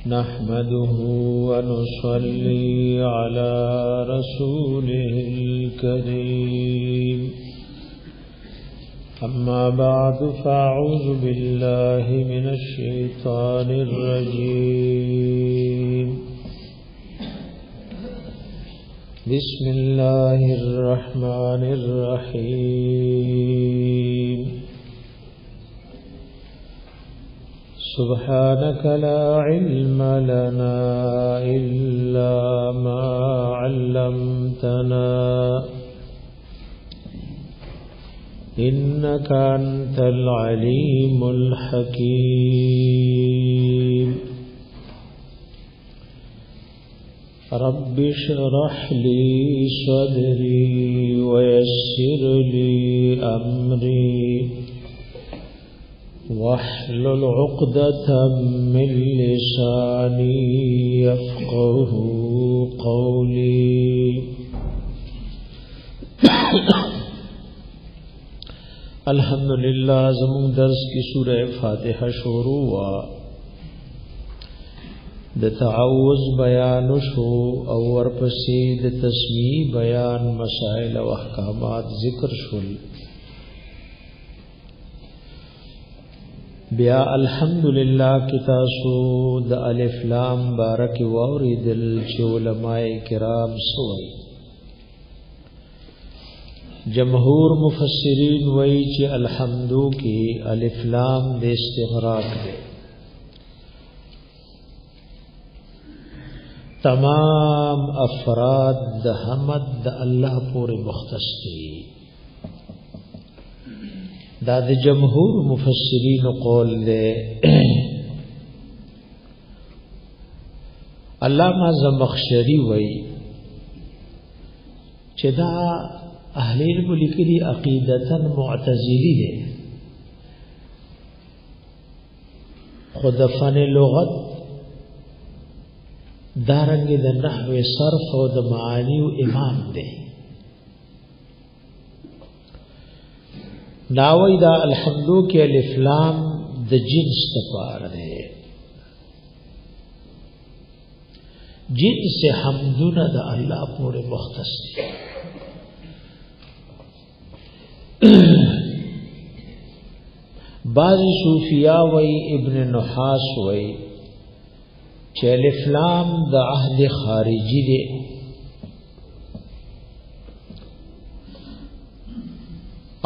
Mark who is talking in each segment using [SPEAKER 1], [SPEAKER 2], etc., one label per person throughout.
[SPEAKER 1] نحمده ونصلي على رسوله الكريم أما بعد فأعوذ بالله من الشيطان الرجيم بسم الله الرحمن الرحيم سبحانك لا علم لنا إلا ما علمتنا إنك أنت العليم الحكيم رب اشرح لي صدري ويسر لي أمري واحلل عقدة من لساني يفقه قولي الحمدللہ زمون درس کی سورہ فاتحہ شروع ہوا د تعوذ بیان شو او ورپسې د تسمیع بیان مسائل او احکامات ذکر شول بیا الحمدللہ کی تاسو د الف لام بارک واوریدل چې علماء کرام سوئی جمهور مفسرین وی چې الحمدو کی الف لام د استغراق ده تمام افراد د حمد د الله پورې مختص دي دا د جمهور مفسرین قول ده علامہ زمخشری وی چې دا اهل علم لیکلي عقیدتا معتزلی ده خود فن لغت دارنګ د نحو صرف او د معانی او امام ده ناوی دا الحمدو کې الف لام د جنس لپاره ده جنس حمدونه د الله پورې مختص دي بعض صوفیاء وی ابن نحاس وی چې الف لام د عهد خارجي دی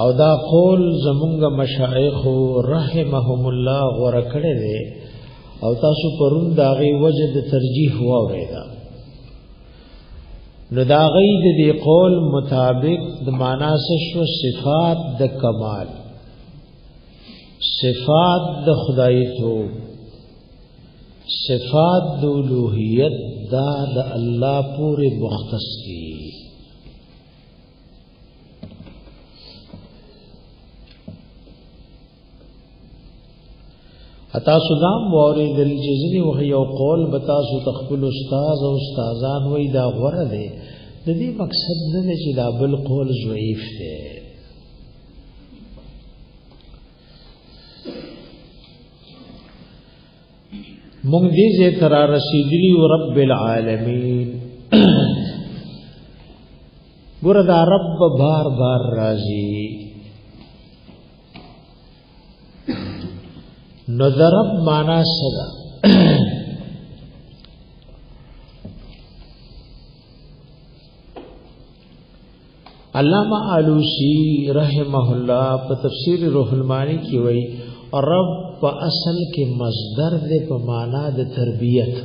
[SPEAKER 1] او دا قول زمونږ مشایخ رحمهم الله غوړه کړی دی او تاسو پرون دا غي وجه د ترجیح واوریدا نو دا غي د دې قول مطابق د معنا شو صفات د کمال صفات د خدایتو صفات د الوهیت دا د الله پورې مختص دي اتا سلام ووري دل جزنی وه یو قول بتا سو تخپل استاد او استادان وې دا غره دي د دې مقصد نه چې دا بل قول ضعیف دی مونږ دې زه تر رسیدلی رب العالمین ګور دا رب بار بار راځي نو ضرب معنا صدا علامہ علوسی رحمہ اللہ په تفسیر روح المانی کی وی رب په اصل کې مصدر دې په معنا د تربیت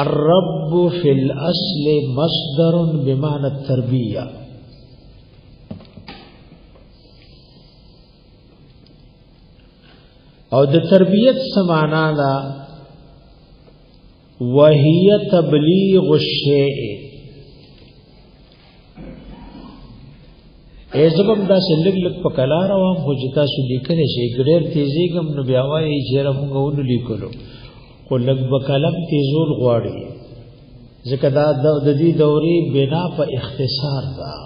[SPEAKER 1] الرب فی الاصل مصدر بمعنى التربیه او د تربیت سمانا دا وهي تبلیغ الشیء ایزبم دا سلګ لګ په کلا روان خو جتا سو لیکل شي ګډر تیزی غم نو بیا وایي چې موږ ونه لیکلو خو لګ په کلم تیزول غواړي ځکه دا د دې دوري بنا په اختصار دا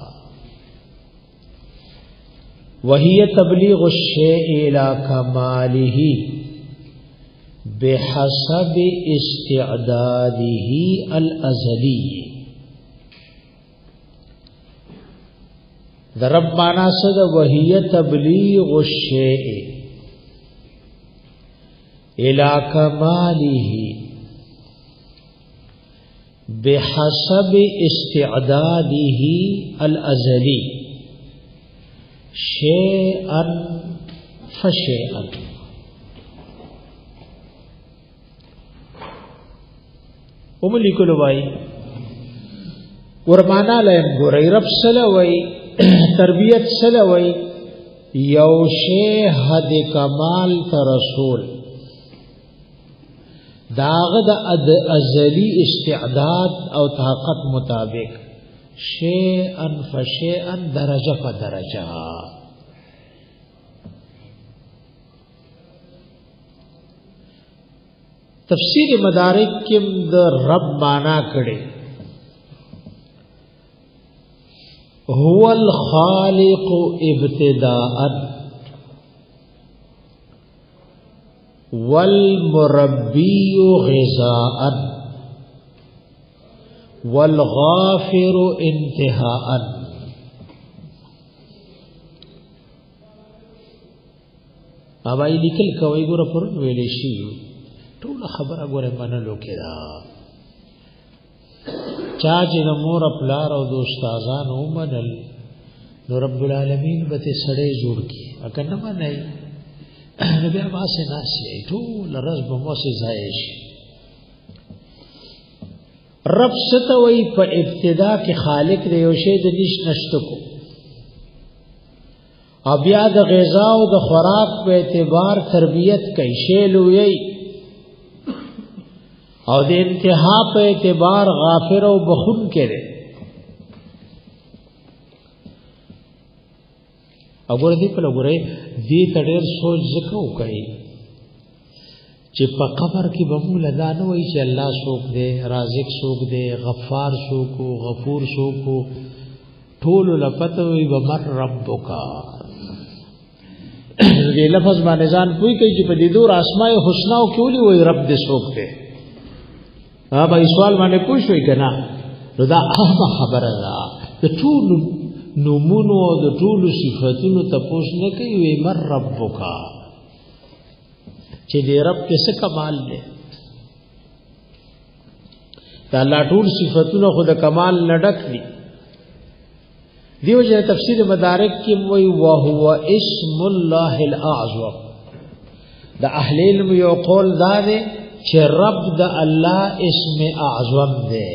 [SPEAKER 1] وهي تبلیغ الشیء الى کماله بحسب استعداده الازلی. د رب معنا څه ده؟ وهي تبلیغ الشیء الى کماله بحسب استعداده الازلی شیئا فشیئا. اوملی کولو وای ورمانا لیم ګورای رب سلوي تربیت سلوي یو شی حد کمال ته رسول داغه د ازلی استعداد او طاقت مطابق شیئا فشیئا درجه په درجه. تفسیر مدارک کې د رب معنا کړي هو الخالق ابتداء والمربي غذاء والغافر انتهاء. اوبای لیکل کوي ګوره پر ویلې شي ټول خبره ګوره منلو کې دا چا چې د مور خپلار او د استادانو ومنل نو رب العالمین به ته سړې جوړ کی اګه نه منای نو بیا واسه ناشې ټول رز به مو سي ځایش. رب ستوي په ابتدا کې خالق دی او شی د نش نشته کو او بیا د غذا او د خوراک په اعتبار تربیت کوي شی لوی او د انتها په اعتبار غافر او بخون کړي. وګوره دې په لګورې دې تډیر سوچ زکو کوي چې په قبر کې به موږ لدا نه وای چې الله څوک دی، رازق څوک دی، غفار څوک او غفور څوک ټول لپته وي بمر ربک. دې لفظ باندې ځان پوي کوي چې په دې دور اسماء الحسنا او کېولي وي رب دې څوک دی. ها به سوال باندې پوښوي کنه نو دا هغه خبره ده د ټول نومونو او د ټول صفاتونو تاسو نه کوي وي مر ربک چې دې رب کې څه کمال دی. دا الله ټول صفاتونه خو د کمال نه ډک دي. دیو جن تفسیر مدارک کې وی وهو اسم الله الاعظم. د اهل علم یو قول دا دی چې رب د الله اسم اعظم دی.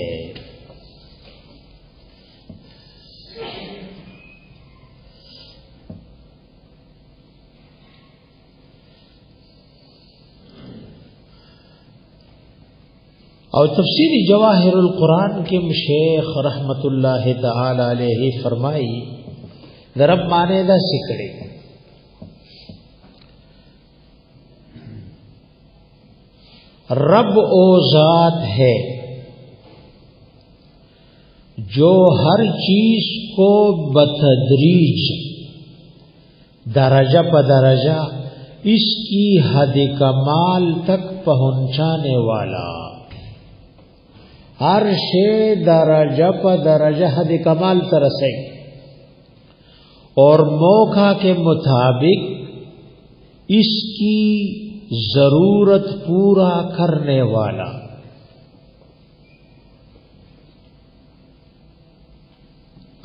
[SPEAKER 1] او تفسیر جواہر القرآن کے شیخ رحمت اللہ تعالی علیہ فرمائی رب مانے دا سکڑے رب او ذات ہے جو ہر چیز کو بتدریج درجہ بدرجہ اس کی حد کمال تک پہنچانے والا، ہر شے درجہ پا درجہ حد کمال ترسے اور موقع کے مطابق اس کی ضرورت پورا کرنے والا،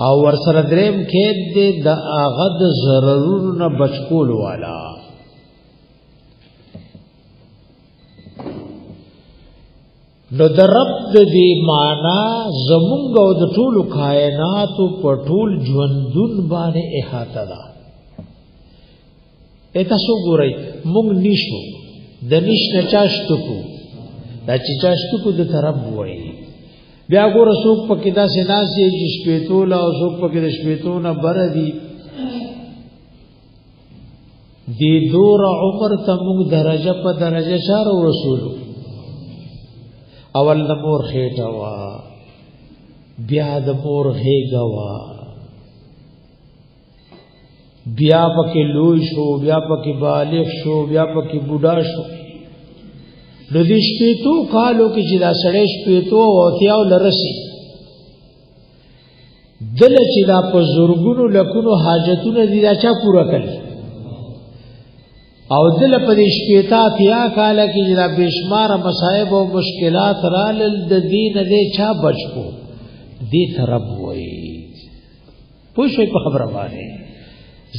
[SPEAKER 1] اور سردریم کھید دے دا آغد ضرور نہ بچکول والا. نو در رب دی مانا زمونگ او د ټول کائنات په ټول ژوندون باندې احاطه ده. تاسو ګورئ مونږ نشو د نش نه چاشتو کو دا چې چاشتو کو د طرف وای بیا ګور څوک پکې دا سناسي چې شپېتولا او څوک پکې د شپېتونه بر دي دی دور عمر ته مونږ درجه په درجه شار رسولو. اول د مور خېټه وا بیا د مور هېګه وا بیا پکې لوی شو بیا پکې بالغ شو بیا پکې بوډا شو نو دې شپېتو کالو کې چې دا سړی شپېتو او اتیاو لرسي دل چې دا په زورګونو لکونو حاجتونه دي دا چا پورا کړي او دل په دې شپېتا اتیا کال کې دا بشمار مصائب او مشکلات رالل د دین دې چا بچو دې ترب وای پوښې په خبره باندې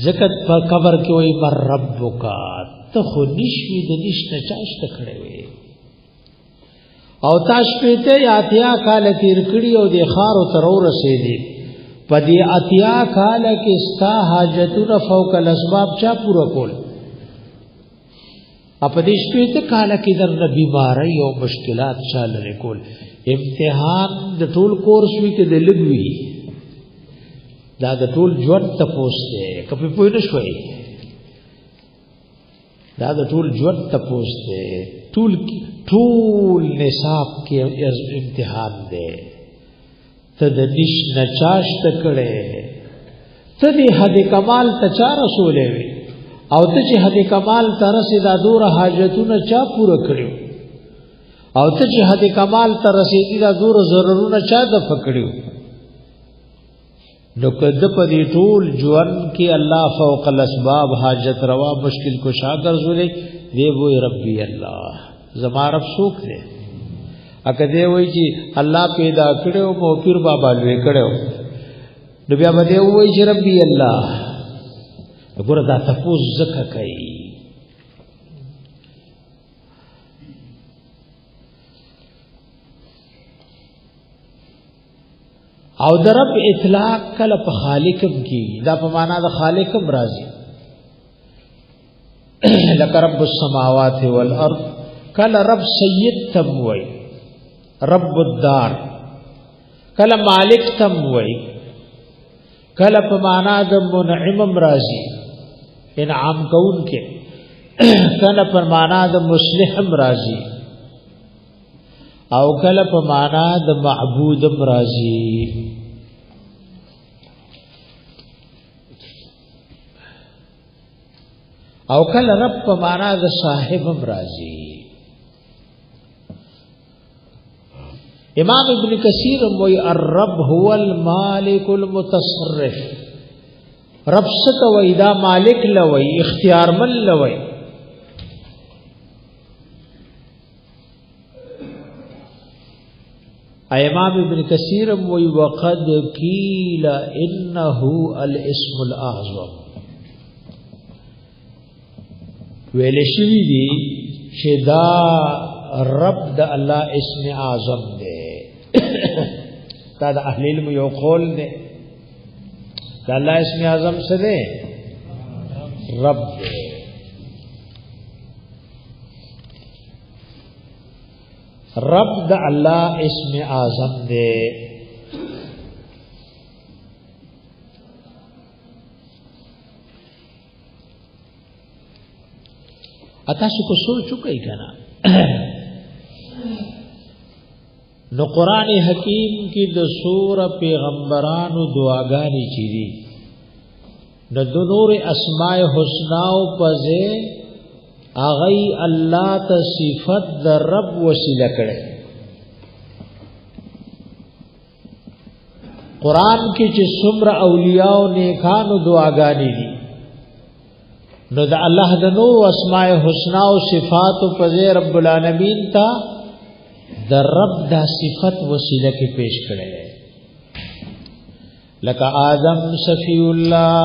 [SPEAKER 1] زکات په قبر کې وای مر ربک ته خو نشوي د نشته چاشته کړې وي او تاش پته اتیا کال تیر کړي او د خارو تر ورسېدي په دې اتیا کال کې ستا حاجتونه فوق الاسباب چا پورا کول په دې شپته کال کې در بیماری او مشکلات چا لري کول امتحان د ټول کورس وی کې د لګوي دا د ټول ژوند ته پوسټه کپی پوه نه شوي دا د ټول ژوند ته پوسټه ټول نصاب کې امتحان دی ته د نش نچاش تکړه ته دې حد کمال ته چا رسولې وي او ته چې حد کمال ته رسیدا دور حاجتونه چا پوره کړو او ته چې حد کمال ته رسیدي دا دور ضرورونه چا د پکړو نو کده په دې ټول ژوند کې الله فوق الاسباب حاجت روا مشکل کو شاګر زولې دی وې ربي الله زما رب سوک دے اکه دی وای چې الله پیدا کړو مو پیر بابا لوي کړو نو بیا به وای چې ربي الله وګوره دا تاسو زکه کوي او د رب اطلاق کله په خالقم کی دا په معنا د خالقم راځي لک رب السماوات والارض کله رب سید تم وای رب الدار کله مالک تم وای کله په معنا د منعم راځي انعام کون کې کله په معنا د مصلح راځي او کله په معنا د معبود راځي او کله رب په معنا د صاحب راځي امام ابن کثیر وی الرب هو المالک المتصرف رب ست وی دا مالک لوی اختیار من لوی امام ابن کثیر وی وقد قیل انه الاسم الاعظم ویل شوی دی چې دا رب د الله اسم اعظم دی دا د اهل علم یو قول دی د الله اسم اعظم څه دی رب دی رب د الله اسم اعظم دی اتاسو کو سوچو کوي کنه نو قران حکیم کی د سور پیغمبرانو دعاګانې چي دي د نور اسماء الحسنا او پزه اغی الله ته صفت د رب وسیله کړي قران کې چې څومره اولیاء او نیکانو دعاګانې دي نو د الله د نور اسماء الحسنا او صفات په رب العالمین ته د رب د صفت وسیله کې پیش کړي لکه آدم صفی الله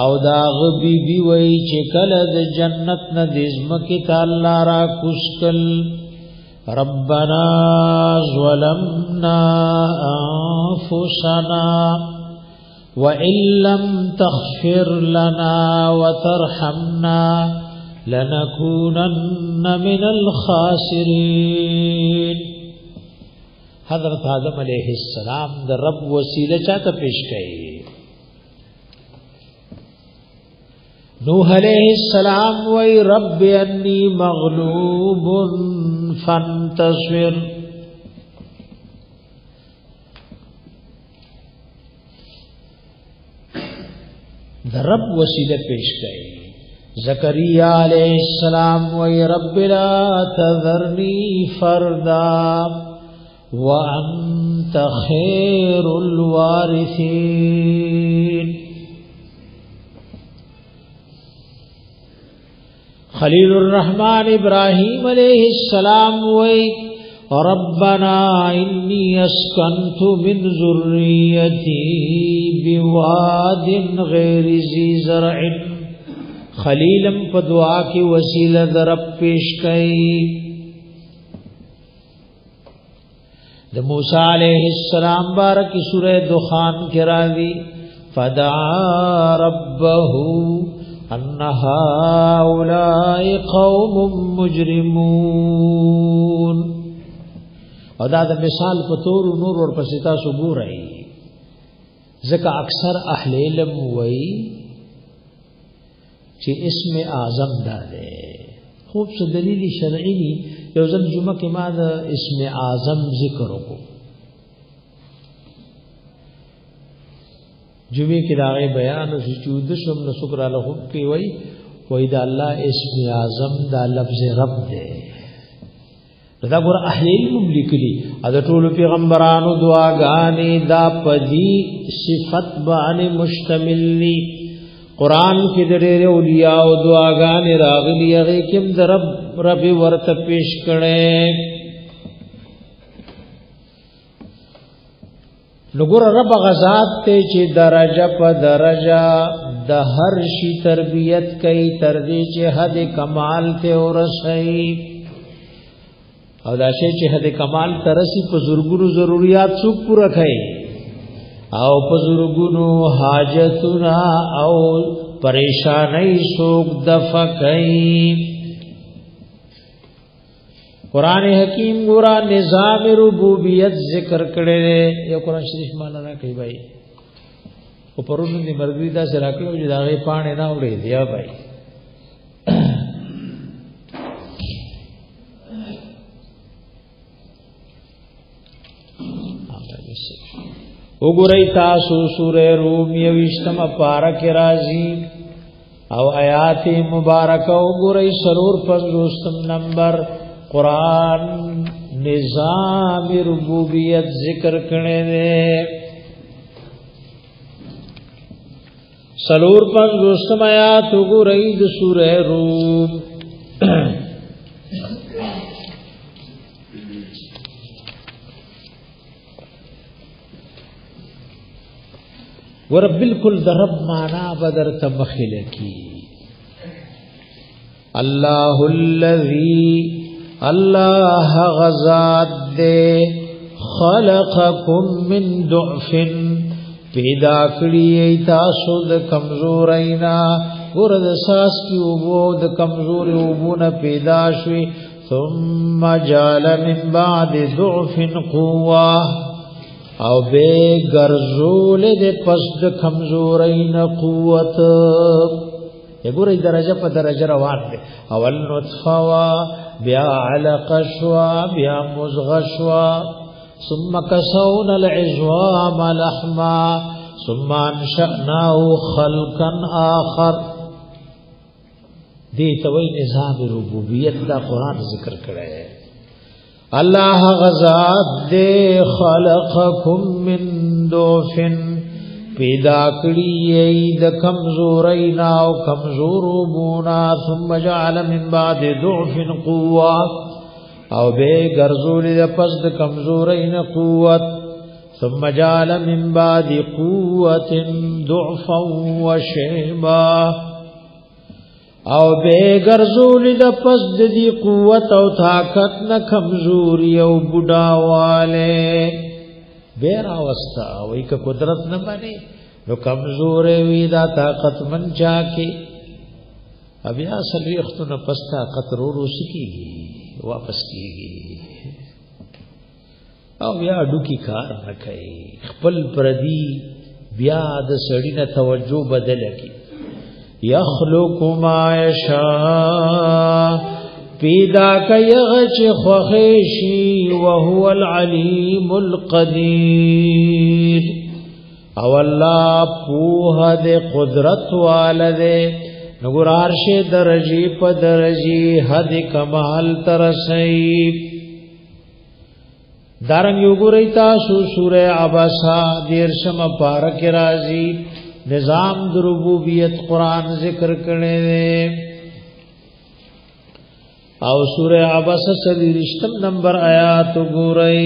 [SPEAKER 1] او دا غبی بی وی چې کله د جنت نه د ازمکه تعالی را کوشکل ربنا ظلمنا انفسنا وَإِن لَّمْ تَغْفِرْ لَنَا وَتَرْحَمْنَا لَنَكُونَنَّ مِنَ الْخَاسِرِينَ حضرت آدم علیہ السلام د رب وسیله چاته پیش کړي نوح علیہ السلام وی رب انی مغلوب فانتصر د رب وسیله پیش کړي زکریا علیہ السلام وی رب لا تذرنی فردا وانت خیر الوارثین. خلیل الرحمن ابراہیم علیہ السلام وی ربنا انی اسکنت من ذریتی بواد غیر ذی زرع. خلیلم په دعا کې وسیله در پیش کړي. د موسی علیہ السلام بارک سورہ دخان کې راځي فدعا ربه ان هؤلاء قوم مجرمون. او دا د مثال په تور نور ور پسې تاسو ګورئ ځکه اکثر اهل علم وایي چې اسم اعظم دا ده. خوب څه دلیل شرعي دی. یو ځل جمعه کې ما د اسم اعظم ذکر وکړو. جمعه کې دا غي بیان او چې د شوم نو شکر الله خوب کې وای دا الله اسم اعظم دا لفظ رب ده. دا ګور اهل علم لیکلي دا ټول پیغمبرانو دعاګانې دا پدی صفت باندې مشتمل دي. قرآن کې د ډېر اولیاء او دعاګانې راغلي هغه کې د رب ورته پیش کړي. لګور رب غزاد ته چې درجه په درجه د هر شي تربيت کوي تر دې چې حد کمال ته ورسي. او دا شی چې حد کمال ترسي په زورګورو ضرورت څوک پوره کوي او پزرګونو حاجتنا او پریشانای سوک دفع کئی. قرآن حکیم گورا نظام ربوبیت ذکر کړي. یو قرآن شریف مالا را کوي بھائی او پرونو دی مرګی دا سره کړو چې دا غي پانه نه وړي دی بھائی. وګورئ تاسو سورہ روم یوشتم پارک رازی او آیات مبارکه وګورئ سرور 50 نمبر قرآن نظام ربوبیت ذکر کړي دي. سرور 50 آیات وګورئ د سورہ روم. ور بالکل د رب معنا بدر تمخل کی. الله الذي الله غزاد دے خلقکم من ضعف پیدا کړی تاسو د کمزورینا. ور د ساس کی وبو د کمزوري وبونه پیدا شوي. ثم جعل من بعد ضعف قوه او بے گرزول دے پس د کمزورین قوت. یګورې درجه په درجه روان دي. اول نطفه وا بیا علقه شوا بیا مزغه شوا ثم كسونا العظام لحما ثم انشأناه خلقا آخر. دې توي نظام ربوبیت دا قران ذکر کړی. الله غزاد دے خلقکم من ضعف پیدا کړی د کمزورینا او کمزورو بونا. ثم جعل من بعد ضعف قوه او بے گرزول د پس د کمزورین قوت. ثم جعل من بعد قوه ضعفا وشيبا او بے گرزول د پس د دی قوت او طاقت نه کمزوری او بډاواله. بیرا وستا وای ک قدرت نه باندې نو کمزور وی دا طاقت من چا کی. بیا سلوی اختونه پس طاقت رو سکیږي واپس کیږي او بیا ډوکی کار نه کوي. خپل پردی بیا د سړی نه توجه بدل کی. یخلق ما یشاء پیدا کایغه چې خوښي وهو العلیم القدیر. او الله په دې قدرت والده نګور عرش درجی په درجی حد کمال ترسي دارنګ یو ګورئ تاسو سوره عباسا دیرشم پارک راځي نظام د ربوبیت قران ذکر کړي او سوره عباسا سلیشتم نمبر آیات ګورئ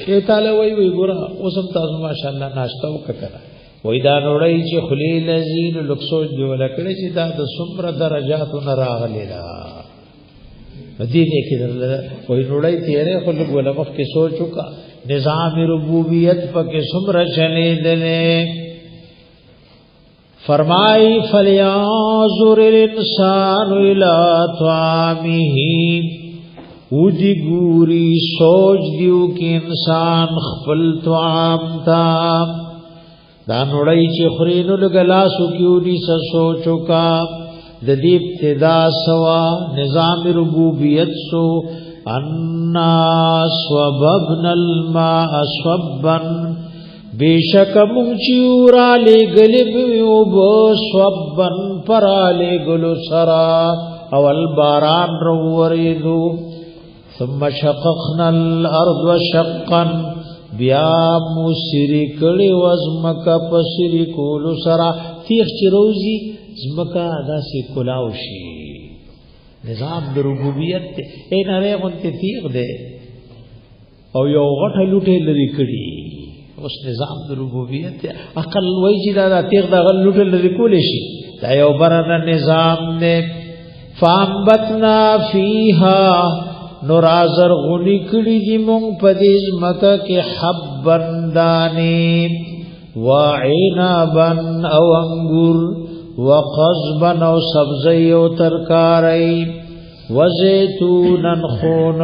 [SPEAKER 1] یہ تعالی وی ګورا اوسم تاسو ماشاءالله ناشته وکړه وای دا نوړی چې خلیل لذین لکسو دی ولکړي چې دا د څومره درجات نه راغلی دا دې کې درلره وای نوړی تیرې خلک ولا مخ کې سوچو کا نظام ربوبیت پکې څومره چلے دلې فرمای فلیانظر الانسان الى طعامه ودی ګوري سوچ دیو کې انسان خپل طعام تا دا نوړی چې خورینو لګلاسو کیو دي سوچو کا د دې ابتدا سوا نظام ربوبیت سو الناس وببن الماء صبا بیشک مونچورا لګلب یو بو صبا پراله ګلو سرا اول باران روریدو ثم شققنا الارض شقا بیا موسری کړي وزمکا پسری کولو سرا تیخ چروزی زمکا داسې کلاو شي نظام د ربوبیت ته اے نره غونته تیغ ده او یو غټه لوټه لري کړي اوس نظام د ربوبیت ته عقل وای چې دا تیغ د غل لوټه لري کول شي دا یو برنه نظام نه فامبتنا فیها نورازر غنی کړي دي مونږ په دې مکه کې حبن دانې وعنبا او انګور وقضبا او سبزی او ترکاری وزیتونا خون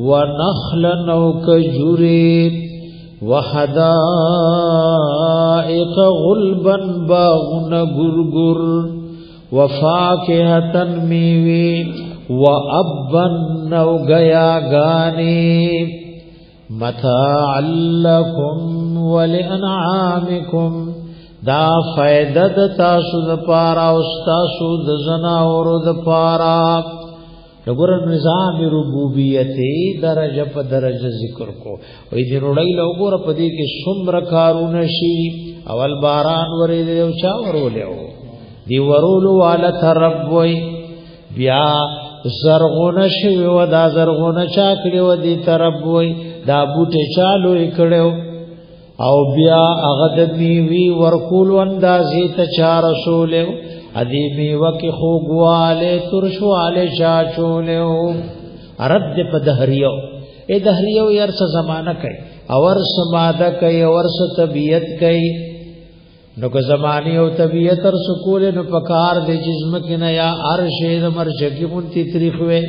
[SPEAKER 1] ونخلا او کجوری وحدائق غلبا باغن گرگر وفاکهتا میوی وابن او گیاگانی متاعا لکم ولانعامکم دا فائدہ د تاسو د پارا او تاسو د زناورو د پارا وګور نظام ربوبیت درجه په درجه ذکر کو وې دې وړای له وګور په دې کې څومره کارونه شي اول باران ورې دی او چا ورولېو دی ورولو والا رب وې بیا زرغونه شي و دا زرغونه چا کړو دی رب وې دا بوټه چالو کړو او بیا هغه د میوي ورکول اندازې ته چا رسولیو ادي میوه کې خوګواله ترشواله چاچولیو رد په دهریو اے دهریو یار څه زمانہ کوي اور سماده کوي اور څه طبيعت کوي نو که زماني او طبيعت تر سکول نو پکار د جسم کې نه یا ارشه د مرشه کې مونتی تاریخ وې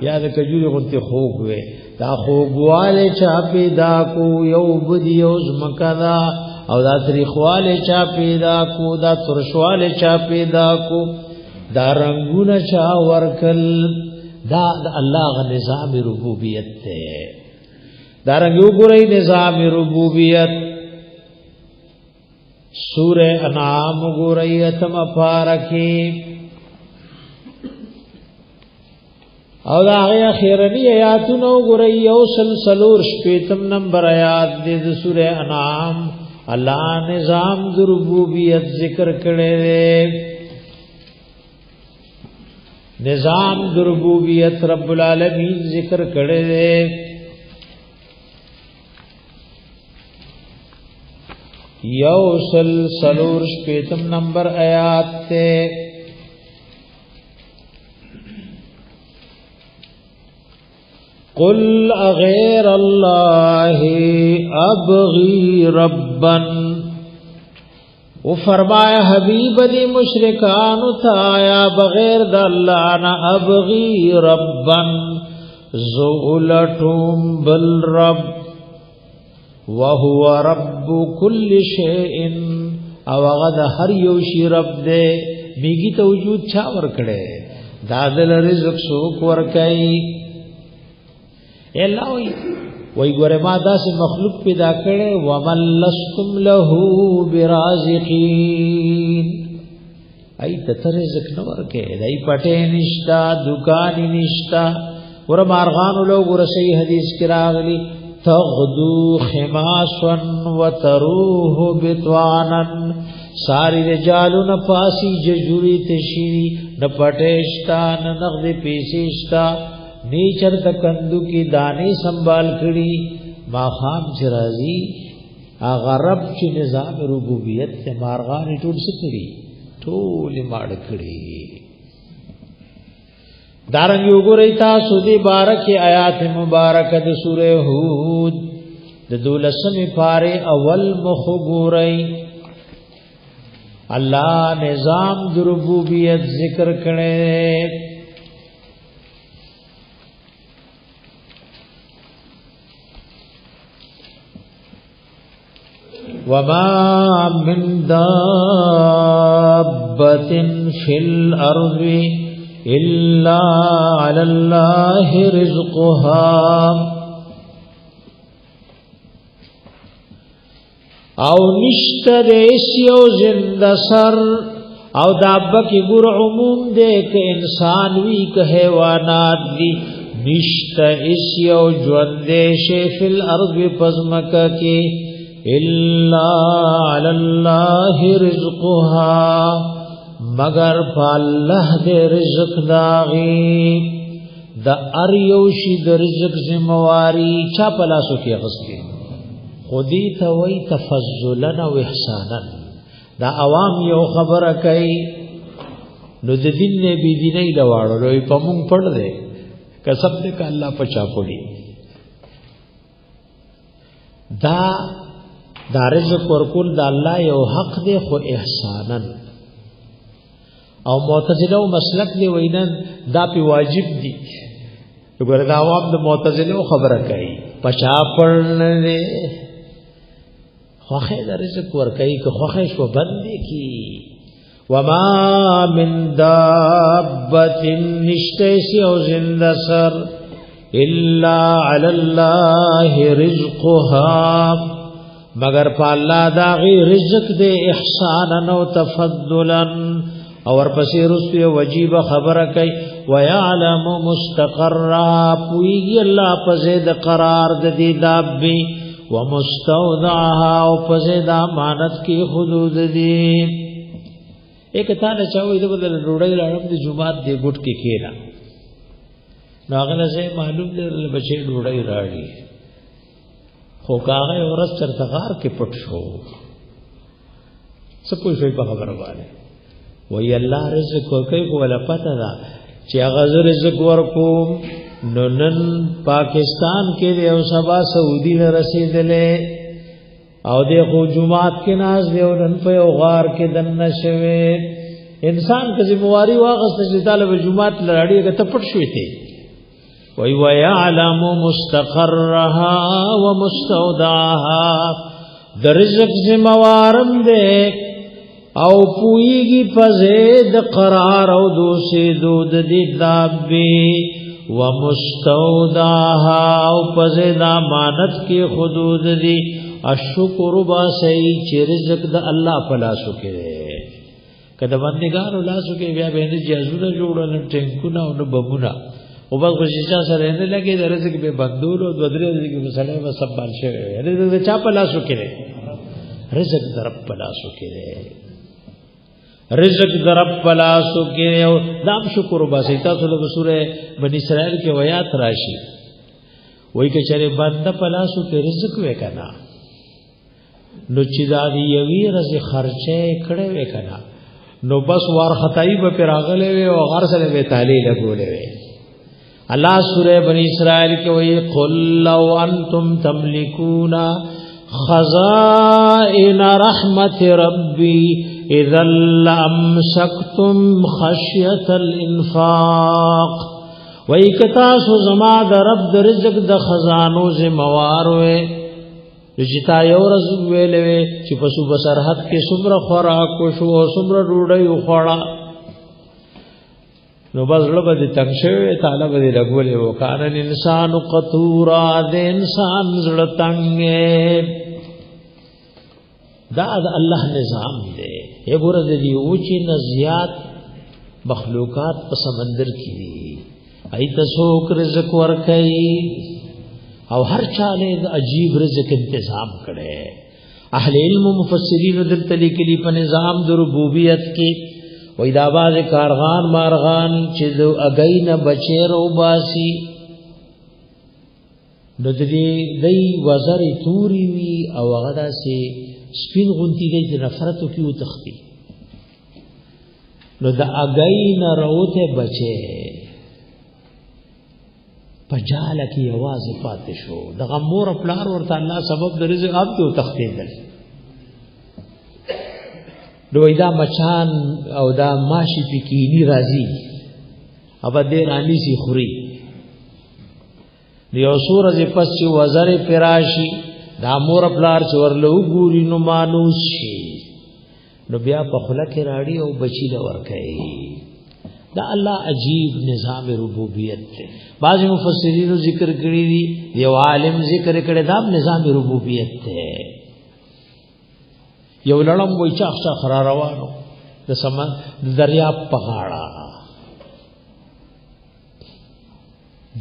[SPEAKER 1] یا د کجوري غونتی خوګ وې دا خوګواله چا پیدا کو یو بدی او زمکدا او دا تاریخواله چا پیدا کو دا ترشواله چا پیدا کو دا رنگونه چا ورکل دا الله غ نظام ربوبیت ته دا رنگ وګورئ نظام ربوبیت سورہ انعام وګورئ اتم پارکی او دا هغه اخیرنی آیاتونو ګورئ یو سلسلور شپیتم نمبر آیات د سورہ انعام الله نظام د ربوبیت ذکر کړي نظام د ربوبیت رب العالمین ذکر کړي یو سلسلور شپیتم نمبر آیات ته قل اغیر اللہ ابغی ربا و فرمایا حبیب دی مشرکان تایا بغیر د اللہ نا ابغی ربا زولتم بالرب وهو رب كل شيء او غد هر یو شی رب دے میگی ته وجود چا ور کړي دادل رزق سوک ورکای الله وی ګوره ما داسې مخلوق پیدا کړي ومن لستم له برازقین ایت تر رزق نو ورکه دای پټه نشتا دکان نشتا ور مارغان لو ګور صحیح حدیث کې راغلی تغدو خماسا وتروه بطوانا ساری رجالو نفاسی ججوری تشیری نپٹیشتا ننغد پیسیشتا نیچر تکندو کی دانی سنبال کری ما خام چرازی آغا رب چی نظام ربوبیت تے مارغانی ٹول سکری ٹول ماڑ کری دارنگی اگو ریتا سودی بارک آیات مبارک د سورہ ہود د دولسم پارے اول مخبو رئی اللہ نظام د ربوبیت ذکر کرے وما من دابة في الأرض إلا على الله رزقها او نشت دیسیو زند سر او دابا کی گر عموم دے کہ انسان وی کہ حیوانات دی نشت اسیو جوندیش فی الارض پزمکا کی الا علی اللہ رزقها مگر پا اللہ دے رزق داغی دا اریوشی دا رزق زمواری چا پلاسو کی غزلی خودی تا وی تفضلن و احسانن دا عوام یو خبر کئی نو دا دین نے بی دینی لوارو روی پا مونگ پڑھ دے کسب دے کا اللہ پچا پڑی دا رزق ورکول دا اللہ یو حق دے خو احسانن او معتزله مسلک دی وینن دا پی واجب دی وګوره دا عوام د معتزله خبره کوي پچا پړنه دي خوخه د رزق ور کوي که خوخه شو بندي کی وما من دابه نشتسی او زند سر الا علی الله رزقها مگر په الله دا غي رزق دے احسانا او تفضلا اور پسی رسوی وجیب خبر کئی ویعلم مستقرها پویگی اللہ پزید قرار دی دابی ومستودعها و پزید امانت کی حدود دی ایک تانا چاوئی دو بدل روڑی لارم دی جماعت دی گھٹ کی کینا ناغل سے معلوم دی بچے روڑی راڑی خو کاغی ورس چرتغار کے پٹ شو سب کوئی شوئی پا خبر والے وی اللہ رزق ورکی کو ولا پتا دا چی اغاز رزق ورکوم نن پاکستان کے دے او سبا سعودی نرسید لے او دے خو جماعت کے ناز دے او نن پہ او غار کے دن نشوے انسان کا ذمواری واغست چی طالب جماعت لڑاڑی اگر تپٹ شوی تھے وی ویعلم مستقرها ومستودعها در رزق ذموارم دے او پویگی پزید قرار او دوسی دود دی دابی ومستودعها او پزید امانت کی خدود دی الشکر باسی چی رزق دا اللہ پلاسو کرے کدا بندگانو لاسو کرے بیا بہنی جازونا جوڑا ٹینکونا و نبمونا و بس خوشیشا سر رہنے لگے دا رزق بے بندور و دودری رزق بے مسئلہ و سب بارشے رزق دا چا پلاسو کرے رزق دا رب پلاسو کرے رزق درب پلاسو کے دام شکر باسی تاسو لگ سورہ بنی اسرائیل کے ویات راشی وہی کہ چرے بندہ پلاسو کے رزق وے کنا نو چیزادی یوی رزق خرچے کڑے وے کنا نو بس وار خطائی با پر آغلے وے و غرسل وے تحلیل گولے وے اللہ سورہ بنی اسرائیل کے وہی قل لو انتم تملکون خزائن رحمت ربی اذا لامسکتم خشیت الانفاق وی کتاسو زما دا رب دا رزق دا خزانو زمواروے رجتا یو رزق ویلوے چی پسو بسرحد کے سمر خوراکو شو سمر روڑی خوڑا نو بس لبه دې تنگ شوی تعالی به دې لګولې وکړ الانسان قطورا دې انسان زړه تنگ دا الله نظام دی یې ګور دې اوچې نزيات مخلوقات په سمندر کې دي ایت څوک رزق ورکړي او هر چاله عجیب رزق تنظیم کړي اهل علم مفسرین دلته لیکلي په نظام د ربوبیت کې وې دا باز کارغان مارغان چې اگین بچیر او باسی نو دې دای وزر توري وی او غدا سي سپین غونتی دی د نفرتو کیو تختی نو دا اگین روته بچه پجاله کی आवाज پاتې شو د غمور پلار ورته الله سبب د رزق اپ ته تختی دل دوی دا مچان او دا ماشی پکینی راځي ابا دې رانی سي خوري دیو سورج پس چې وزر فراشي دا مور پلار چې ورلو ګوري نو مانوس شي نو بیا په خله کې راړي او بچی له ور کوي دا الله عجیب نظام ربوبیت دی بعض مفسرین ذکر کړی دي یو عالم ذکر کړی دا نظام ربوبیت دی یو لړم وای چاخ خرا روانو د سما دریاب په غاړه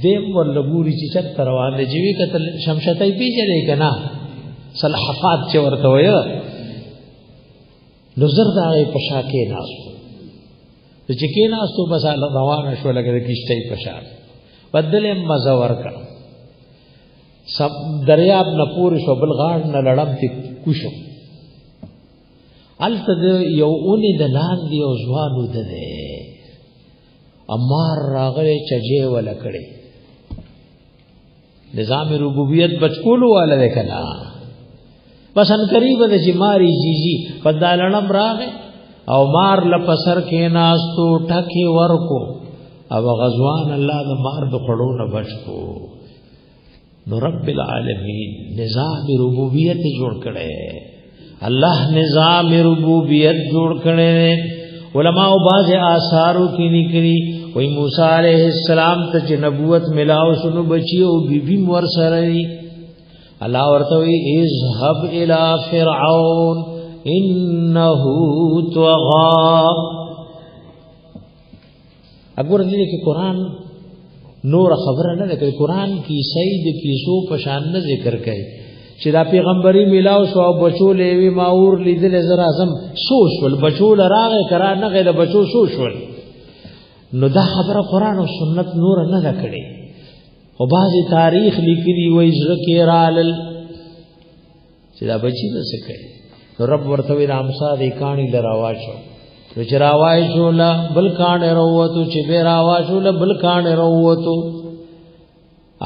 [SPEAKER 1] دیم ولګوري چې چت روان دي جیوی کتل شمشتای پیچلې کنا صلحفات چې ورته وای نو زردای په شاکې ناسو چې کې ناسو بس روان شو لګره کیشتای په شاک بدل مزه ورکا سب دریاب نه پور شو بل غاړ نه لړم تی کوشو الته یو اونې د لاندې او ځوانو ده امار راغله چجه ولا کړي نظام ربوبیت بچکولو والا ده کنا بس ان قریب د جماری جیجی پدالنم راغه او مار لپسر کې ناستو ټکی ورکو او غزوان الله د مار د خړو نه بچو نو رب العالمین نظام ربوبیت جوړ کړي الله نظام ربوبیت جوړ کړي علماء بعض آثارو کې نکړي وای موسی علیہ السلام ته نبوت ملاو شنو بچیو بیبی مور سره الله ورته وی اذهب الى فرعون انه طغى اګور دې کې قران نور خبره نه ده قران کې سید کیسو په شان نه ذکر کوي چې دا پیغمبري ملاو شو او بچو لوي ماور لیدل زر اعظم سوشل بچو لراغه کرا نه غل بچو سوشل نو دا خبره قران او سنت نور نه ده کړي او بعضی تاریخ لیکلي وای ذکر رال چې دا بچی نه سکے نو رب ورته وی رامسا دی کانی لراواچو چې راواچو لا بل کانه وروته چې به راواچو لا بل کانه وروته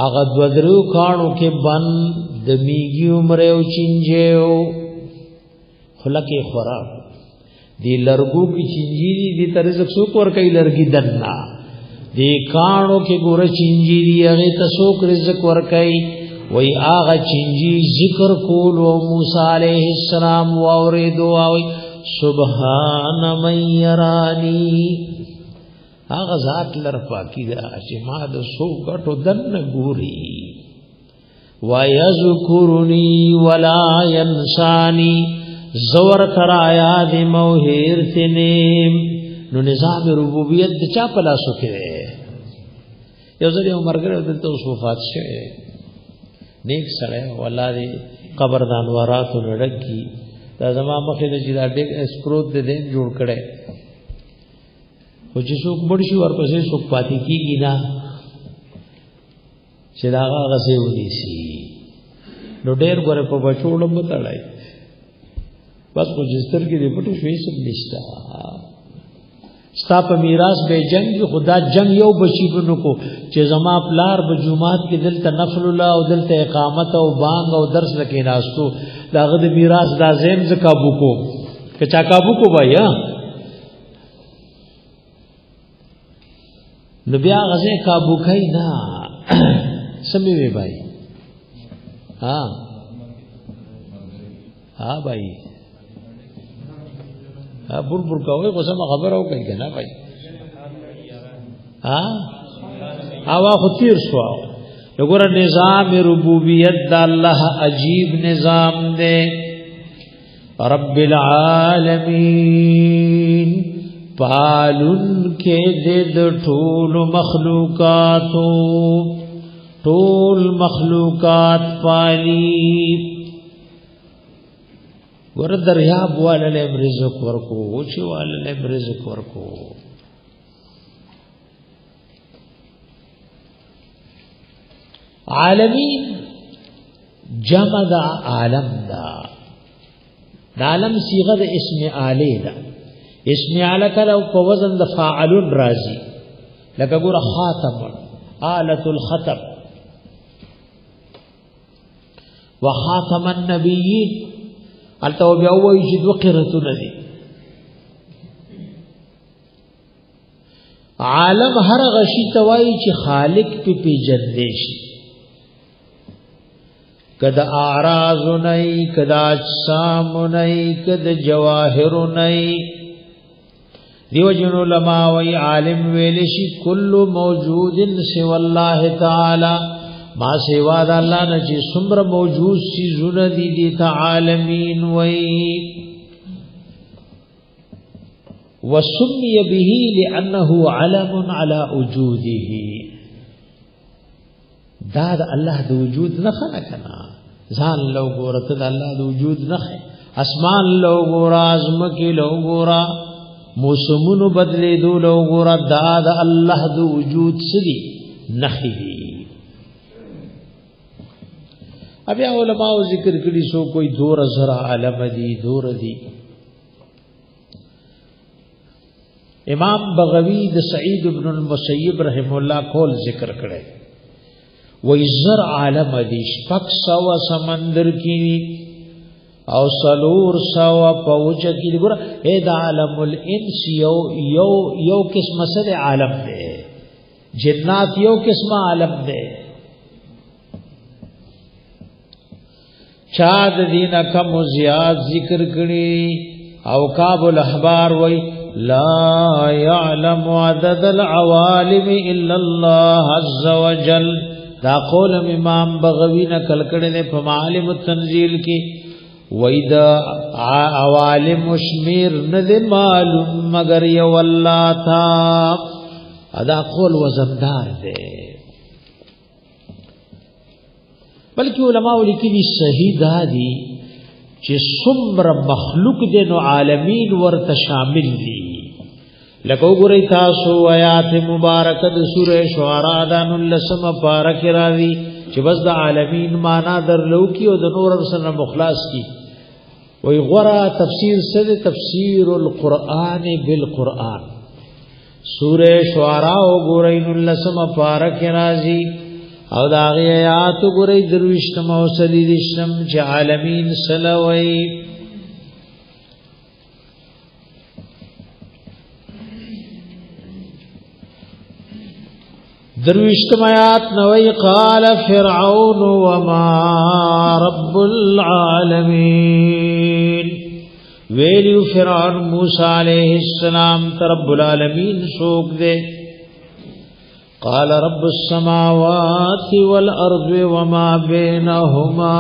[SPEAKER 1] هغه دودرو کانو کې بن د میږي عمر او چنجو خلکه خورا دی لرګو کې چنجي دي ترزق سو کور کوي لرګي دنا دی کانو کې ګور چنجي دي هغه ته سو رزق ور کوي وای هغه چنجي ذکر کول او موسی عليه السلام واوریدو او سبحان من يراني هغه ذات لر پاکی دا چې ما د سو غټو دن ګوري ويذكرني ولا ينساني زور کرا یاد موهیر تنیم نو نظام ربوبیت د چا په لاسو کې یو ځل یو مرګ دلته اوس وفات شوه نیک سره ولادي قبر د انوارات لړکی دا زما مخې د جلا ډېر اسپروت د دین جوړ کړي خو چې څوک مړ شي ورپسې څوک پاتې کیږي نه چې دا هغه څه ودی شي نو ډېر غره په بچوړم تړای بس کو جستر کې دې پټو شوي سب نشتا ستا په میراث به جنگ خدا جنگ یو بچی بنو کو چې زما پلار په جمعات کې دلته نفل الله او دلته اقامت او بانګ او درس لکې ناستو داغه د میراث دا زم ز کابو کو که چا کابو کو بھائی نو بیا غزه کابو کای نه سمې وی بھائی ها بھائی بر کوي خو سم خبر او کوي کنه بھائی اوا خطیر شو وګوره نظام ربوبیت د الله عجیب نظام دی رب العالمین پالن کې د ټول مخلوقات پالی ور دریاب والے رزق ورکو اوچی والے رزق ورکو عالمین جمع دا عالم دا عالم صیغه د اسم آلی دا اسم آلی کله په وزن د فاعلون راځي لکه ګوره خاتم آلة الختم وخاتم النبیین التو بیا وایي چې دوه قرتونه دي عالم هر غشي توای چې خالق په پیجندې شي کدا اعراض نئی کدا اجسام نئی کدا جواهر نئی دیو جن علماء وی عالم ویلشی کل موجود سوى الله تعالی ما سوا د الله نه چې څومره موجود شي زونه دي د عالمین وی وسمي به لانه علم على وجوده دا د الله د وجود نه خلقنا ځان لو ګورته د الله د وجود نه اسمان لو ګورا ازمکه لو ګورا موسمونو بدلې دو لو ګورا دا د الله د وجود سړي نخي ابیا علماء ذکر کړي سو کوئی دور زرا عالم دی دور دی امام بغوی د سعید ابن المسیب رحم الله کول ذکر کړي وی زر عالم دی شپک سوا سمندر کی او سلور سوا پوچ کی ګور اے دا عالم الانس یو قسم سره عالم دی جنات یو قسم عالم دی چاد دین کم زیاد ذکر کړي او کاب الاحبار وی لا يعلم عدد العوالم الا الله عز وجل دا قول امام بغوی نقل کړي نه په معالم التنزیل کې وېدا عوالم شمیر نه معلوم مگر یو الله تا ادا قول وزندار دی بلکې علماء لیکلي صحیح دادي چې څومره مخلوق دي نو عالمین ورته شامل دي لکه وګورئ تاسو آیات مبارکه د سوره شعراء د 19 پارک راوي چې بس د عالمین معنا درلو کی او د نور سره مخلص کی وی غرا تفسیر سره تفسیر القرآن بالقرآن سوره شعراء وګورئ 19 پارک راځي او دا غي آیات وګورئ درويشتم او سلیدشتم چې عالمین سلوي درويشتم آیات نوئی قال فرعون وما رب العالمین ویلیو فرعون موسیٰ علیہ السلام ترب العالمین سوک دے قال رب السماوات والارض وما بینهما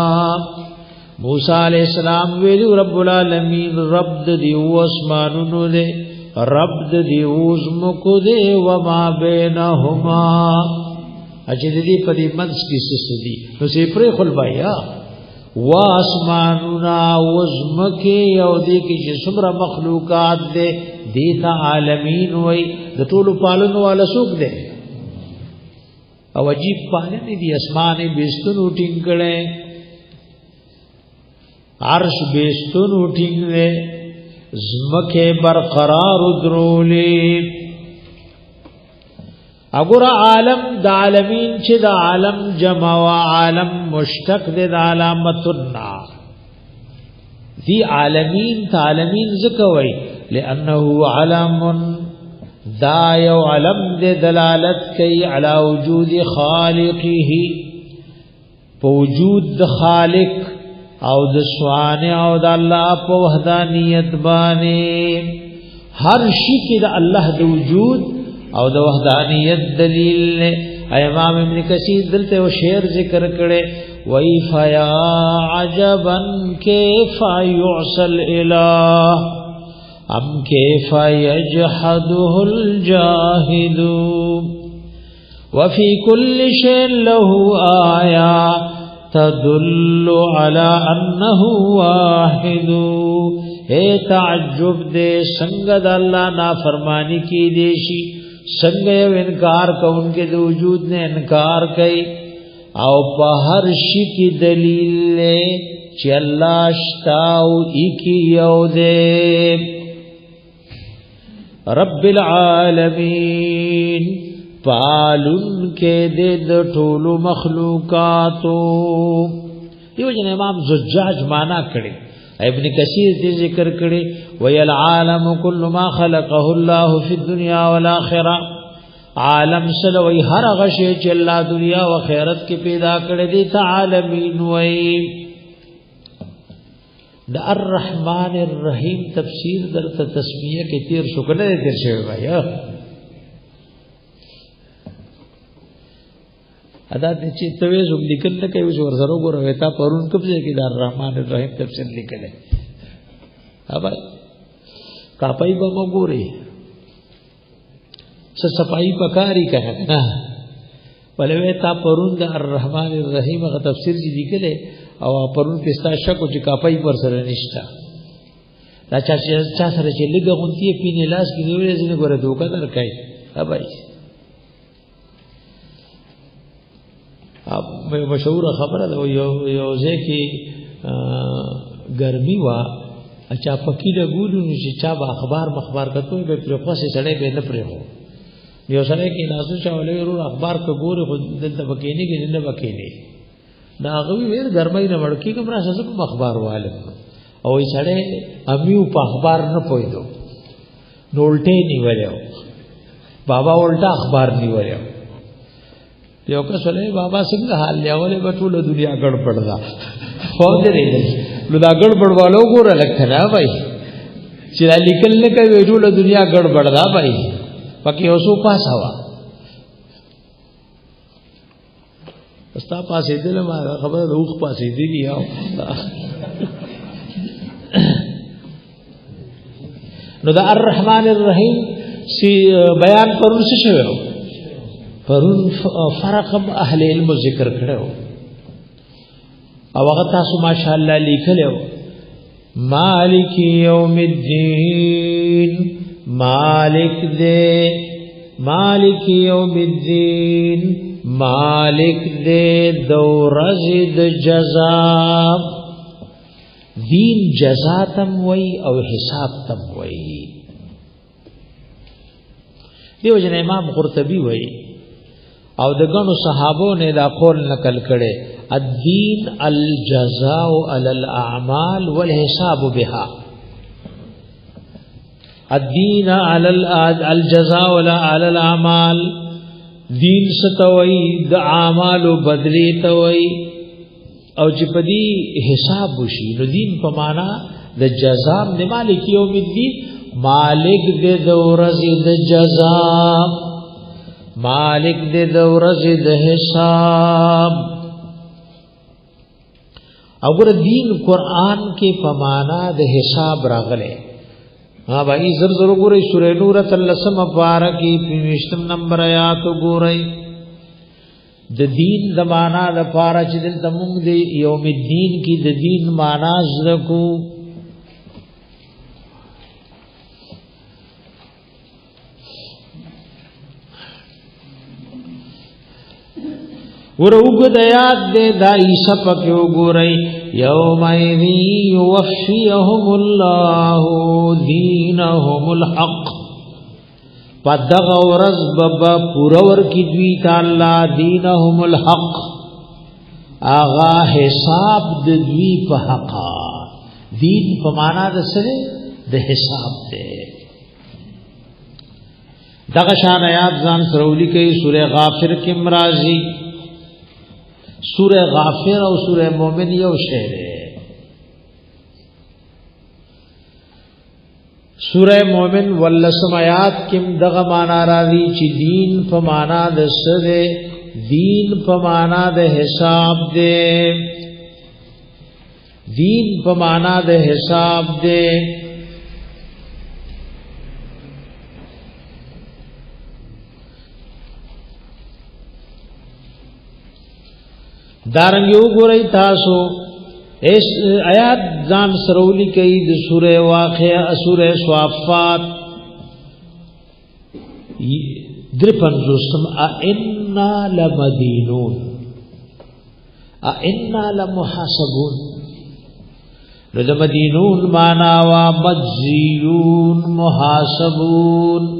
[SPEAKER 1] موسیٰ علیہ السلام ویلیو رب العالمین رب دیو اسمانونو دے رب دی اوزمکو دے وما بینہما اچھے دی پدی منس کی سسدی نو سی پری خل بایا واسمانونا اوزمکی یو دی کی جسمر مخلوقات دے دیتا عالمین وی دا طول پالنو والا سوک دے او عجیب پالنی دی اسمانی بیستنو ٹنگڑے عرش بیستنو ٹنگ دے زمکه برقرار درولی اگر عالم دا عالمین چه دا عالم جمع و عالم مشتق دے دا علامتنا دی عالمین تا عالمین ذکوئی لأنه علم دا یو علم دے دلالت کئی علی وجود خالقه پوجود دا خالق او د سوانه او د الله په وحدانیت باندې هر شي کې د الله د وجود او د وحدانیت دلیل نه. امام ابن کثیر دلته او شعر ذکر کړي وای فیا عجبا کیف یعصى الاله ام کیف یجحده الجاهد وفي كل شيء له آية تدل على انه واحد. اے تعجب دے سنگ د الله نافرمانی کی دیشی سنگ یو انکار کوونکې د وجود نه انکار کوي او په هر شي کې دلیل له چې الله شتاو اکی یو دے. رب العالمین پالن کې د ټولو مخلوقاتو. دیو جن امام زجاج معنا کړي ابن کثیر دې ذکر کړي وی العالم كل ما خلقه الله في الدنيا والاخره. عالم سره وی هر هغه شی چې الله دنیا او آخرت کې پیدا کړی دی ته عالمین وی. د الرحمن الرحیم تفسیر درته تسمیه کې تیر شو کنه تیر شوی وای ادا دې چې توې زوم لیکل نه کوي ور سره وګوره وتا پرون کوم ځای کې د الرحمن الرحیم تفسیر لیکل ہے ابا کاپای به وګوري څه صفائی پکاري کنه نه ولې تا پرون د الرحمن الرحیم غو تفسیر دي لیکل او پرون پستا شکو چې کاپای پر سره نشتا دا چا سره چې لګه غونتی پینې لاس کې نیولې ځنه ګوره دوکا درکای ابا اب مشهور خبره ده یو ځکه ګرمي وا اچا پکې له ګولو چې چا به اخبار مخبار کته به پر خاصه سړی به نه پرې هو یو سړی کې ناسو چاولې ورو اخبار کو ګوره خو دلته پکې نه کې نه پکې نه دا غوي ور ګرمي نه ورکی کوم راځه په اخبار والے او یې سړی امیو په اخبار نه پویدو نولټې نیولیو بابا ولټا اخبار نیولیو یو کس ولې بابا څنګه حال لیاولې په ټوله دنیا ګړبړ دا خو دې لري نو دا ګړبړ والو ګوره لکه نه وای چې لیکل نه کوي ټوله دنیا ګړبړ دا وای پکې اوسو پاسا وا استا پاسې دل ما خبره روخ پاسې دی یاو نو دا الرحمن الرحیم سی بیان پرون څه شوی پرون فرق اهل علم ذکر کړو او هغه تاسو ماشاءالله لیکلو مالک یوم الدین مالک دے مالک یوم الدین مالک دے دورزد جزا دین جزا تم وی او حساب تم وی. دیو جن امام قرطبی وی او د غنو صحابو نے دا قول نقل کړي الدین الجزاء علی الاعمال والحساب بها. الدین علی الجزاء علی الاعمال دین ستوي د اعمال بدلی توي او چې پدی حساب وشي نو دین په معنا د جزاء د مالک یوم الدین مالک د ورځې د جزاء مالک دے دورز د حساب. اگر دین قرآن کے پمانا د حساب راغلے ہاں بھائی زر زر گورئی سورہ نور تلسم پارکی 25 نمبر آیات گورئی د دین د معنا د پارا چې دل تمون دی یوم الدین کی د دین معنا زکو ورغد یاد دے دا عیسی پکې وګورئ یوم یوفیهم الله دینهم الحق پدغ ورځ بابا پورور کی دوی تعالی دینهم الحق آغا حساب د دوی په حق دین په معنا د سره د حساب ده. دغه شان آیات ځان سرولی کوي سورہ غافر کې مرাজি سورہ غافر او سورہ مومن یو شعر ہے. سورہ مومن ولسم آیات کم دغه معنا راځي چې دین په معنا د سره دین په معنا د حساب دی دین په معنا د حساب دی دارنګ یو ګورئ تاسو اس آیات ځان سرولی کوي د سوره واقعه سوره صافات درپنځوسم ائنا لمدینون ائنا لمحاسبون د مدینون معنا وا مجزیون محاسبون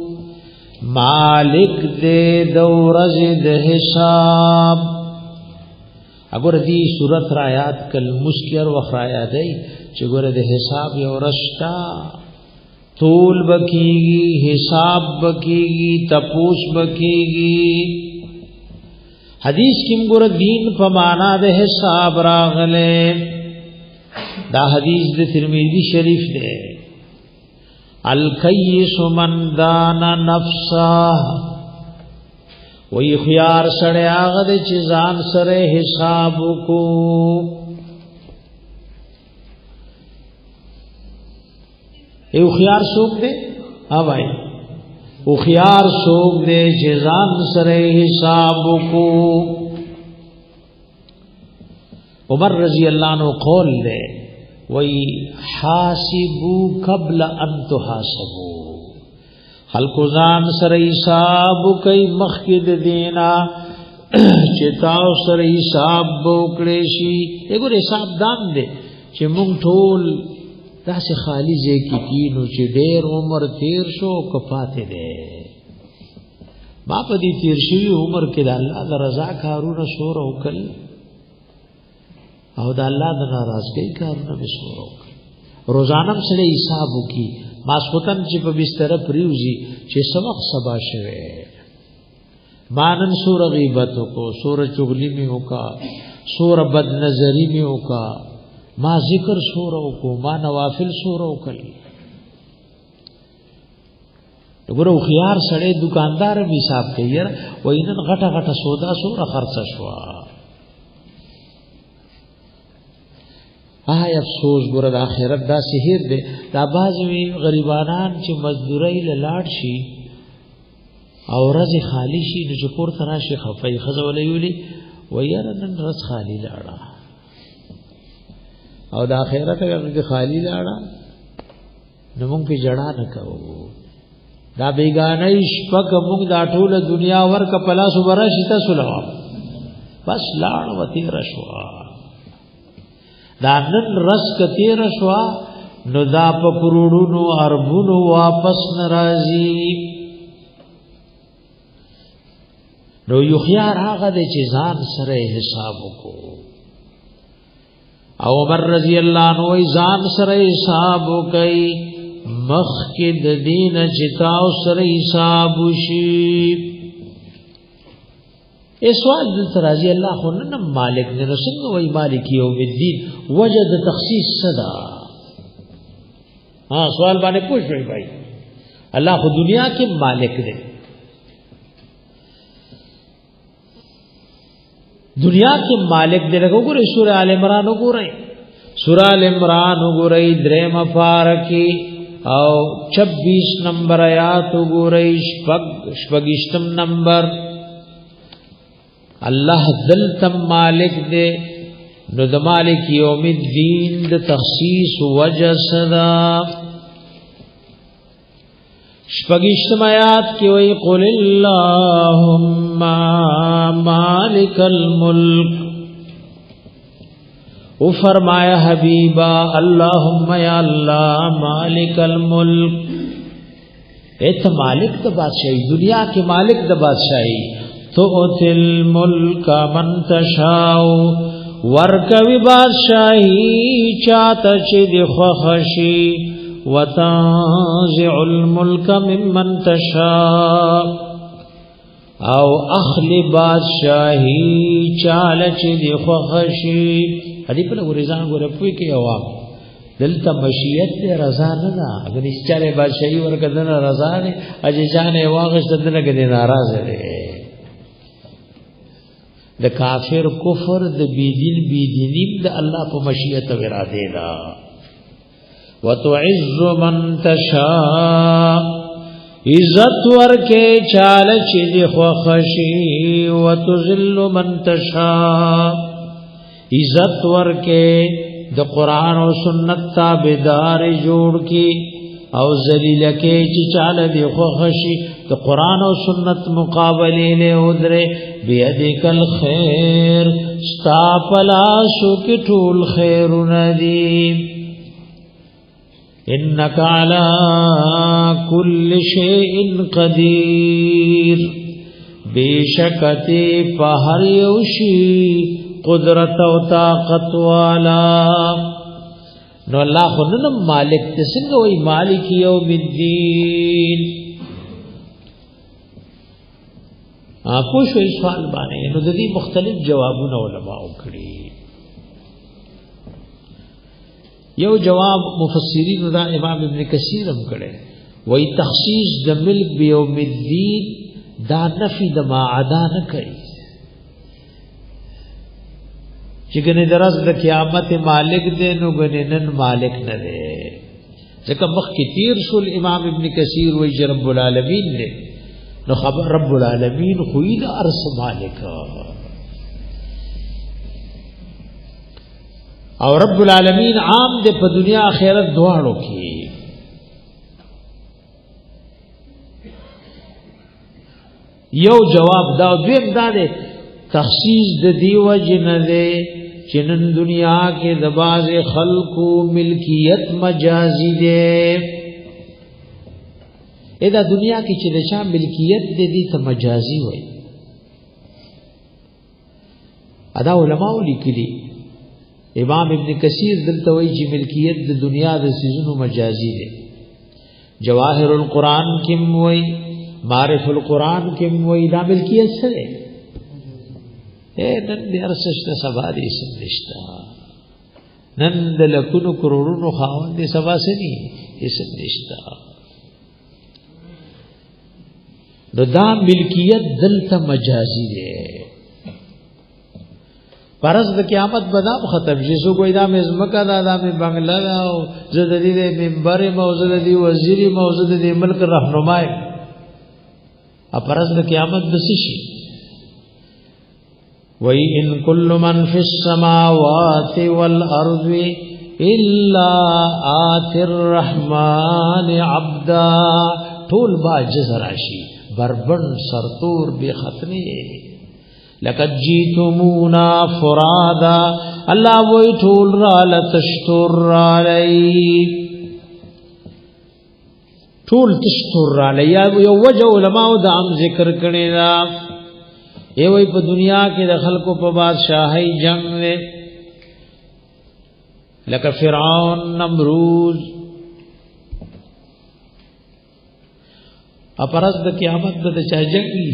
[SPEAKER 1] مالک دې دورز د حساب اگر دی صورت را آیات کل مسکر وخرایا دی چې ګوره د حساب یو رشتا طول بکیږي حساب بکیږي تپوس بکیږي حدیث کې ګوره دین په معنا د حساب راغله دا حدیث د ترمذی شریف دی الکیس من دان نفسه وی خيار سره هغه د چې ځان سره حساب کو یو خيار څوک دی ها بھائی او خيار څوک دی چې ځان سره حساب کو عمر رضی الله عنه قول دی وی حاسبوا قبل ان تحاسبوا خلق ځان سره حساب کوي مخکې د دینا چې تاسو سره حساب وکړئ شي وګوره حساب دام دی چې مونږ ټول داسې خالی ځای کې کینو چې ډېر عمر تیر شو کفاته دی ما په دې تیر شوی عمر کې د الله د رضا کارونه شور وکړ او د الله د ناراضګۍ کارونه به شور وکړ روزانه سره حساب وکړي ماسوتن چې په بستر پریوزی چې سبق سبا شوه مانن سور غیبت کو سور چغلی میں ہوکا سور بد نظری میں ہوکا ما ذکر سور کو ما نوافل سور وکړي وګوره خيار سړی دکاندار به حساب کوي وینن غټه غټه سودا سور خرڅ شو افسوس ګره د آخرت دا سحر دی دا بازوی غریبانان چې مزدوري لاړ شي او رزي خالی شي د چکور تراشي خفای خزولې ویلي ويرنن رز خالی لاړه او د آخرت کې خالی لاړه نو موږ په جړه نه کوو دا بیگانه شپک موږ دا ټول دنیا ورک پلا صبر شي تاسو لوا بس لاړ وتی رشوا دا نن رس کتی رشوا نو دا په کروڑونو اربونو واپس ناراضي نو یو خيار هغه د چې ځان سره حساب وکړو او عمر رضی الله عنه ځان سره حساب وکړي مخکې د دین چې تاسو سره حساب وشي ای سوال دلته راځي الله خو نه مالک نه څنګه وای مالک یوم الدین وجد تخصیص صدا سوال باندې پوښوي بھائی الله خو دنیا کې مالک دی دنیا کې مالک دی وګورئ سورہ ال عمران وګورئ سورہ ال عمران وګورئ دریم فارکی او 26 نمبر آیات وګورئ شپږشتم نمبر الله ذلتم مالک دے نو د مالک یوم الدین د تخصیص وجه صدا شپږشتم آیات کې وی قل اللهم مالک الملک او فرمایا حبیبا اللهم یا اللہ مالک الملک ایت مالک د بادشاہی دنیا کې مالک د بادشاہی تؤتی الملک من تشاء ورکوی بادشاہی چاته چې دی خوښي وتنزع الملک ممن تشاء او اخلی بادشاہی چاله چې دی خوښي هدي په ورزان غره پوي کې عوام دلته مشیت دې رضا نه ده اگر چې بادشاہي ورکړه رضا نه اجي ځانه واغښت دنه کې ناراضه ده د کافر کفر د بيدین بيدینیم د الله په مشیت او اراده ده وتعز من تشاء عزت ورکه چاله چې دی خو خشي وتذل من تشاء عزت ورکه د قران او سنت تابعدار جوړ کی او ذلیل کې چې چاله دی خو خشي د قران او سنت مقابله له ودره بيدک الخير ستا پلاسو کی ټول خیر ندی انک علی کل شیء قدیر بیشکتی په هر یو شی قدرت او طاقت والا نو الله خو نن مالک ته څنګه وای مالک یوم الدین اپو شو سوال باندې نو د دې مختلف جوابونه علماء کړي یو جواب مفسرین دا امام ابن کثیر هم کړي وای تخصیص د ملک بیوم الدین دا نفی د ما عدا نه کوي چې ګنې درز د قیامت مالک دی نو ګنې نن مالک نه دی ځکه مخکې تیر شو امام ابن کثیر وای رب العالمین دی نو خبر رب العالمین خوی د ارس مالک او رب العالمین عام دے په دنیا آخرت دواړو کې یو جواب دا دویم دا دے تخصیص د دیو جن دے چنن دنیا کې د باز خلقو ملکیت مجازی دے ادا دنیا کې چې د شام ملکیت د دې ته مجازي وای ادا علماء لیکلي امام ابن کثیر دلته وایي چې ملکیت د دنیا د سيزونو مجازي ده جواهر القرآن کې وایي معرف القرآن کې وایي دا ملکیت سره نن د ارسشت سبا دې سمشتا نن د لکونو کروڑونو خاوند دې سبا سني دې سمشتا نو دا ملکیت دلته مجازي ده پرز د قیامت بدام ختم شي سو کوئی دا مزمکا دا مې بنگلا دا او زده دې منبر موجود دي وزیر موجود دي ملک رهنمای ا پرز د قیامت د شي وَإِن كُلُّ مَنْ فِي السَّمَاوَاتِ وَالْأَرْضِ إِلَّا آتِي الرَّحْمَنِ عَبْدًا طول باجز راشي بربن سرطور بے ختمی لقد جیتمونا فرادا اللہ وی طول را لتشتر را لئی طول تشتر را لئی یو وجہ علماء دا عم ذکر کرنے دا یہ وی پا دنیا کے دخل کو پا بادشاہی جنگ لے لکہ فرعون نمروز اپرز د قیامت د چا جنگی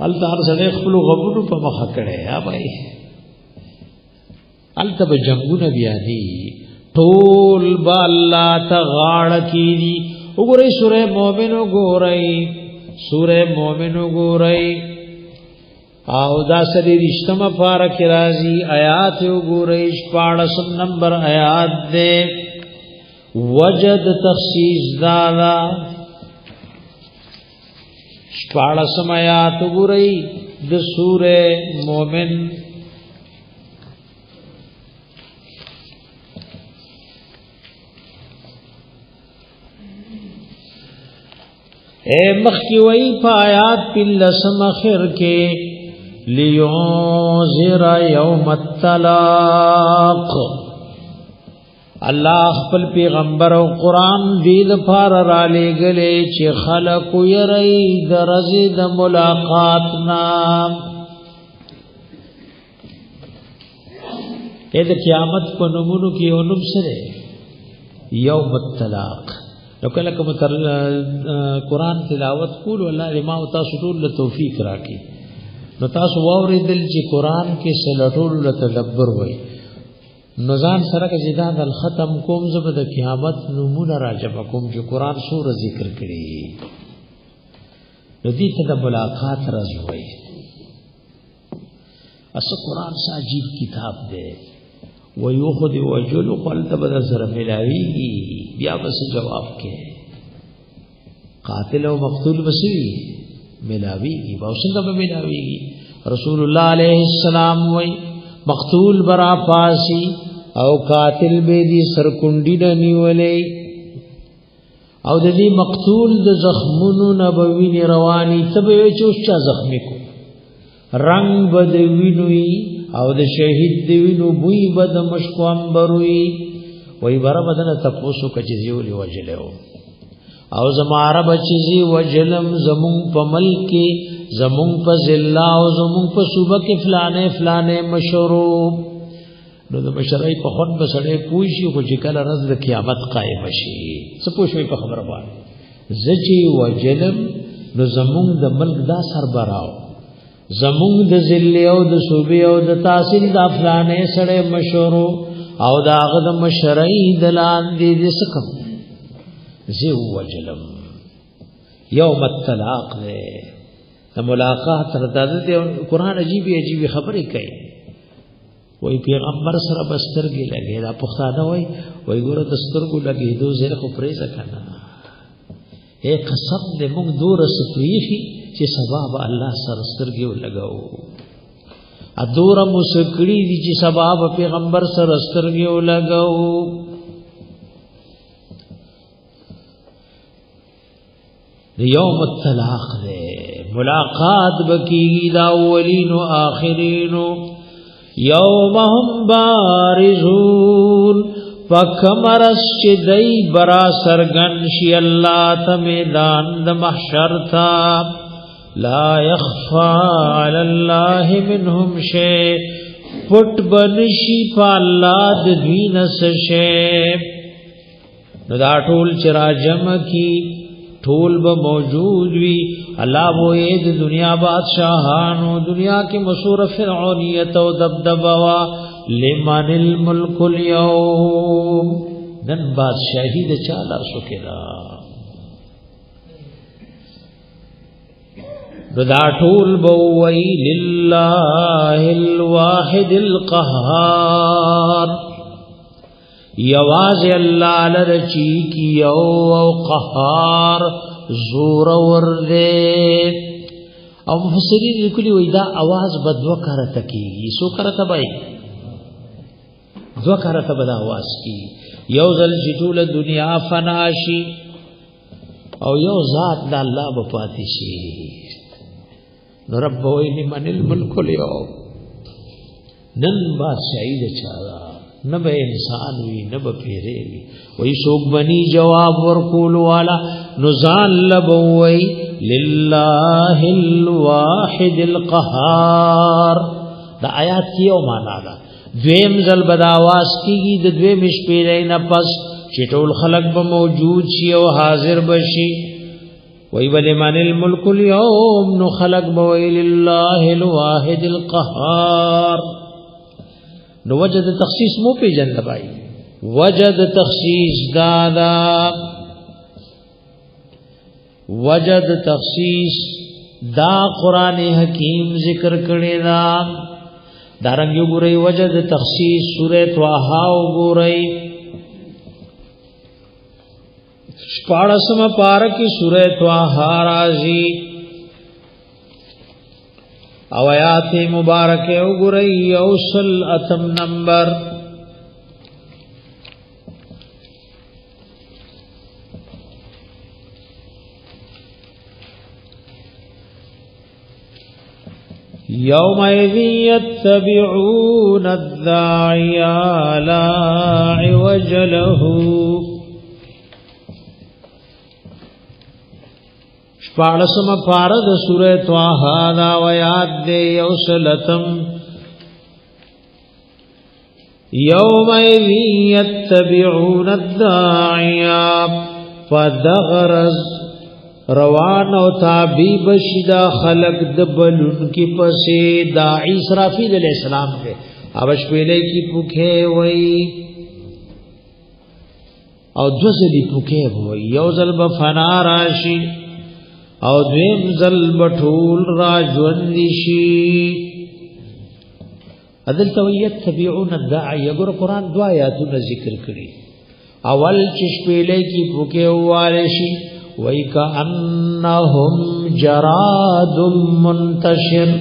[SPEAKER 1] التهر سره خپل غبونو په مخه کړي یا بھائی التب جنگونه بیا دي ټول بالله تغاړ کیدی وګورئ سوره مؤمن وګورئ او دا سری رښتما پارک راځي آیات وګورئ 14 نمبر آیات دې وجد تخصیص دالا 14 آیات وګورئ د سوره مؤمن اے مخکی وئی پایات پلسم اخر کے لیونذر یوم الطلاق الله خپل پیغمبر او قران دې لپاره را لېګلې چې خلق یری درزه د ملاقات نام اې د قیامت په نومونو کې یو نوم سره یوم الطلاق نو کله کوم قران تلاوت کول الله ما او تاسو ټول له توفیق راکړي نو تاسو واورېدل چې قران کې سلټول له تدبر وای نزان سره کې زیدان الختم کوم زبر د قیامت نمونه راجب کوم چې قران سور ذکر کړي دې ته د ملاقات راز وایي اس قران ساجید کتاب دی ويخذ وجل قلت بدر سره ملاوي بیا بس جواب کې قاتل او مقتول بسی ملاوي او څنګه به ملاوي رسول الله عليه السلام وای مقتول برا پاسی او قاتل به دي سرکونډي نیولې او د دې مقتول د زخمونو نبوي رواني تبه چوشا زخمی کو رنگ بد وینوي او د شهید دی وینو بوئی بد مشکو انبروي وای بر بدن تپوسو کچې یو وجلو او زماره بچی وجلم زمون په ملک زمون په ضلع او زمون په صوبه کې فلانه مشروب نو د بشری په خود بسړې پوښي خو چې کله ورځ د قیامت قائم شي څه پوښوي په خبره باندې زچی وجلم نو زمون د ملک دا سربراو زمون د ضلع او د صوبه او د تحصیل د فلانه سړې مشورو او دا هغه د مشرۍ دلان دي سکم زیو وجلم یوم الطلاق دے دا ملاقات رداده دے قرآن عجیبی خبری کئی وی پیغمبر سره بسترگی لگی دا پختانه وی گورا دسترگو لگی دو زیر خو پریزا کنا اے قسم دے مونگ دور سپریخی چی سباب اللہ سر سترگیو لگاو ادورا مسکڑی دی چی سباب پیغمبر سر سترگیو لگاو یوم الطلاق دے ملاقات بکیگی دا اولین و آخرین یوم هم بارزون فکمرس چی دی برا سرگن شی اللہ تا میدان دا محشر تا لا یخفا علی اللہ منهم شے پٹ بنشی پا اللہ دوین سشے نو دا ټول چرا جمع کی ټول به موجود وی الله وې د دنیا بادشاہانو دنیا کې مشهور فرعونیت او دبدبه وا لمن الملك اليوم نن بادشاہی د چا لار شو کړه دا ټول به وی لله الواحد القهار یواز اللہ لرچی کی او قهار زور ورده او مفسرین لکلی وی دا آواز بدو کرتا کی سو کرتا بائی دو کرتا بدا آواز کی یو ذل جتول دنیا فناشی او یو ذات دا اللہ بپاتی شی نو رب وی لمن الملک اليوم نن بادشاہی دا چاہا نبا انسان وی نبا پیرے وی وی سوک بنی جواب ورکول والا نزان لبوی للہ الواحد القہار دا آیات کیو مانا دا دویم ذل بداواز کی گی دا دویم اشپیرے نپس چٹول خلق با موجود شی و حاضر بشی وی بلمان الملک اليوم نو خلق بوی للہ الواحد القہار نو وجد تخصیص مو پی جند بائی وجد تخصیص دادا وجد تخصیص دا قرآن حکیم ذکر کرنے دا دارنگیو گو رئی وجد تخصیص سورہ توحاو گو رئی شپاڑسم پارکی سورہ توحا رازی او آیات مبارک اگرئی اوصل اتم نمبر یومئذ یتبعون الداعی لا عوج له پاڑسم پارد سورہ توحا دا ویاد دے یوسلتم یومئذ یتبعون الداعیا فدغرز روان و تابی بشدا خلق دبلن کی پسے داعی اسرافیل علیہ السلام کے اوش پیلے کی پوکھے وئی او دوزلی پوکھے وئی یو ځل به فنا راشي او دویم ځل به ټول را ژوند شي عدل تویت تبعون الداعی ګور قران دوا آیاتونه ذکر کړي اول چې پیلے کی پوکھے واله شي وای کأنهم جراد منتشر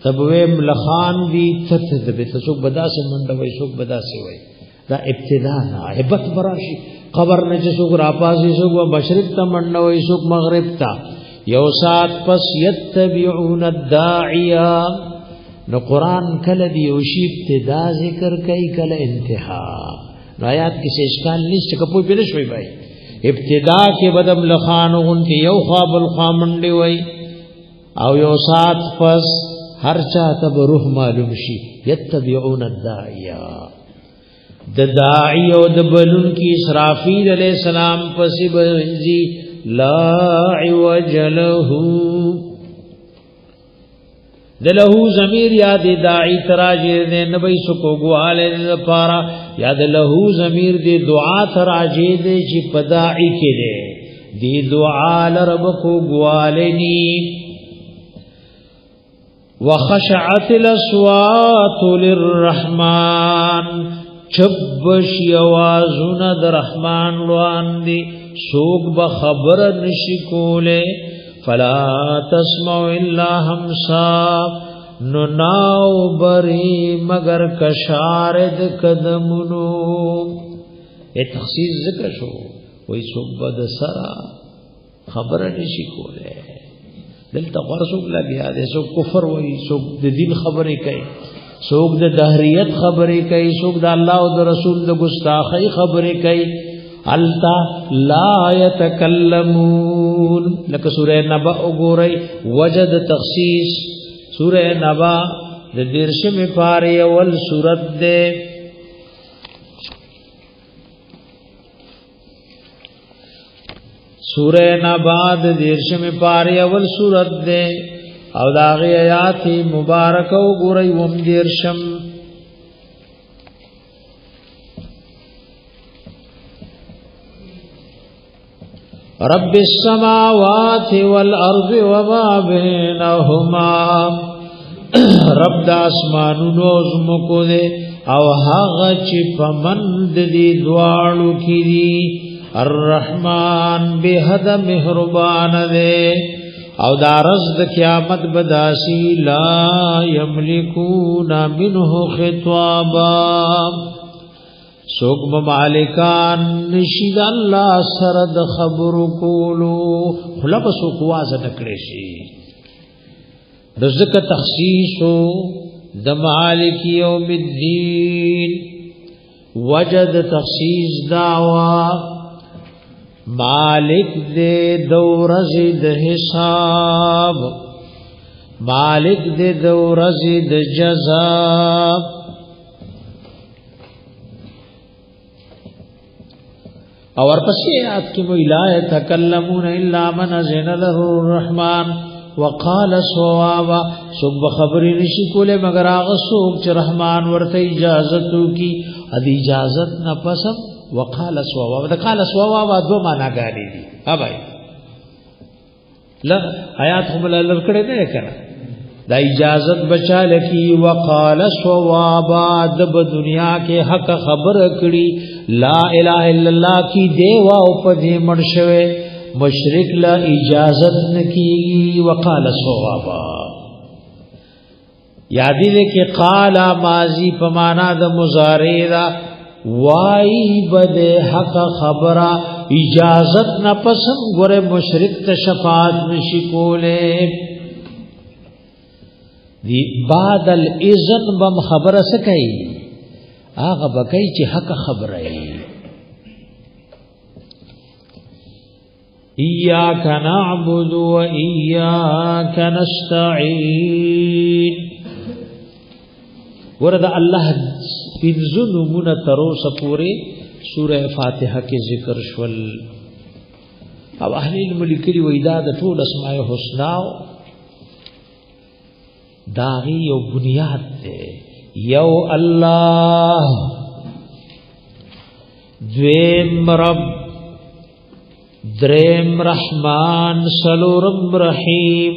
[SPEAKER 1] تبوی ملخان دی تت به څوک بدا سے منډه وای څوک بدا سے وای دا ابتدا نه هبت براشي قبر نه چې څوک راپاسي څوک مشرق ته منډه وای څوک مغرب ته یو سات پس یتبعون الداعیا نو قران کله دی او شی ابتدا ذکر کوي کله انتها نو آیات کې اشکال نشته کپو به شوي بھائی ابتدا کې بدم لخانون کې یو خواب الخامنډي وای او یو سات پس هر چا ته روح معلوم شي یتبعون الداعیا د داعی او د بلون کی اسرافیل علیہ السلام پس بنزی لا عوج له دلہو ضمیر یاد داعی تراجر دے نبی سکو گوالے دے پارا یاد لہو ضمیر دے دعا تراجر دے چی پداعی کے دے دی دعا لرب کو گوالے نی وخشعت الاصوات للرحمن چبش یوازون در رحمان روان دی سوق بخبر نشکولے فلا تسمع الا همسا نناو بری مگر کشارد قدمونو تخصیص ذکر شو وی سوق بد سرا خبر نشکولے دلتا غرسوک لگیا دے سوک کفر وی سوک دین خبری کئی سوک د دهریت خبرې کوي سوک د الله او د رسول د ګستاخی خبرې کوي التا لا يتكلمون لکه سوره نبأ وګورئ وجد تخصیص سوره نبأ د 13 پاره اول سورت ده سوره نبأ د 13 پاره اول سورت ده او داغی آیات مبارک و گوری ومدیرشم رب السماوات والارض وما بینهما رب دا اسمانونو زمکو دے او هغه چې پمند دی دوالو کی دی الرحمن بهد مهربان دے او دارز د قیامت بداسی لا یملکون منه خطابا سوق مالکان نشید الله سره د خبرو کولو خلق سوق واز نکړي شي رزق تخصیص د مالک یوم الدین وجد تخصیص دعوا مالک دے دورزی د حساب مالک دے دورزی د جزا اور پسی آیات کی وہ لا یتکلمون الا من اذن له الرحمن وقال صوابا سب خبری نشی کولے مگر آغا سوک چی رحمان ورته اجازتو کی ادی اجازت نہ پسم وقال صوابا دا قال صوابا دو مانا گانی دی ہاں بھائی آیات هم لکڑے دے کرا دا اجازت بچا لکی وقال صوابا دب دنیا کے حق خبر کری لا الہ الا اللہ کی دیوا اپدی مرشوے مشرک لا اجازت نکی وقال صوابا یادی دے کہ قال ماضی پمانا دا مضارع دا وائی بد حق خبرہ اجازت نہ پسند گورے مشرک شفاعت نشی کولے دی بعد الاذن بم خبر سکئی آغا بکئی چی حق خبرئی ایاک نعبد و ایاک نستعین ورد اللہ پنځو نمونه تروس پورې سوره فاتحه کې ذکر شول او اهل علم لیکلي وای دا د ټول اسماء الحسنا داغي یو بنیاد ده یو الله دویم رب دریم رحمان سلورم رحیم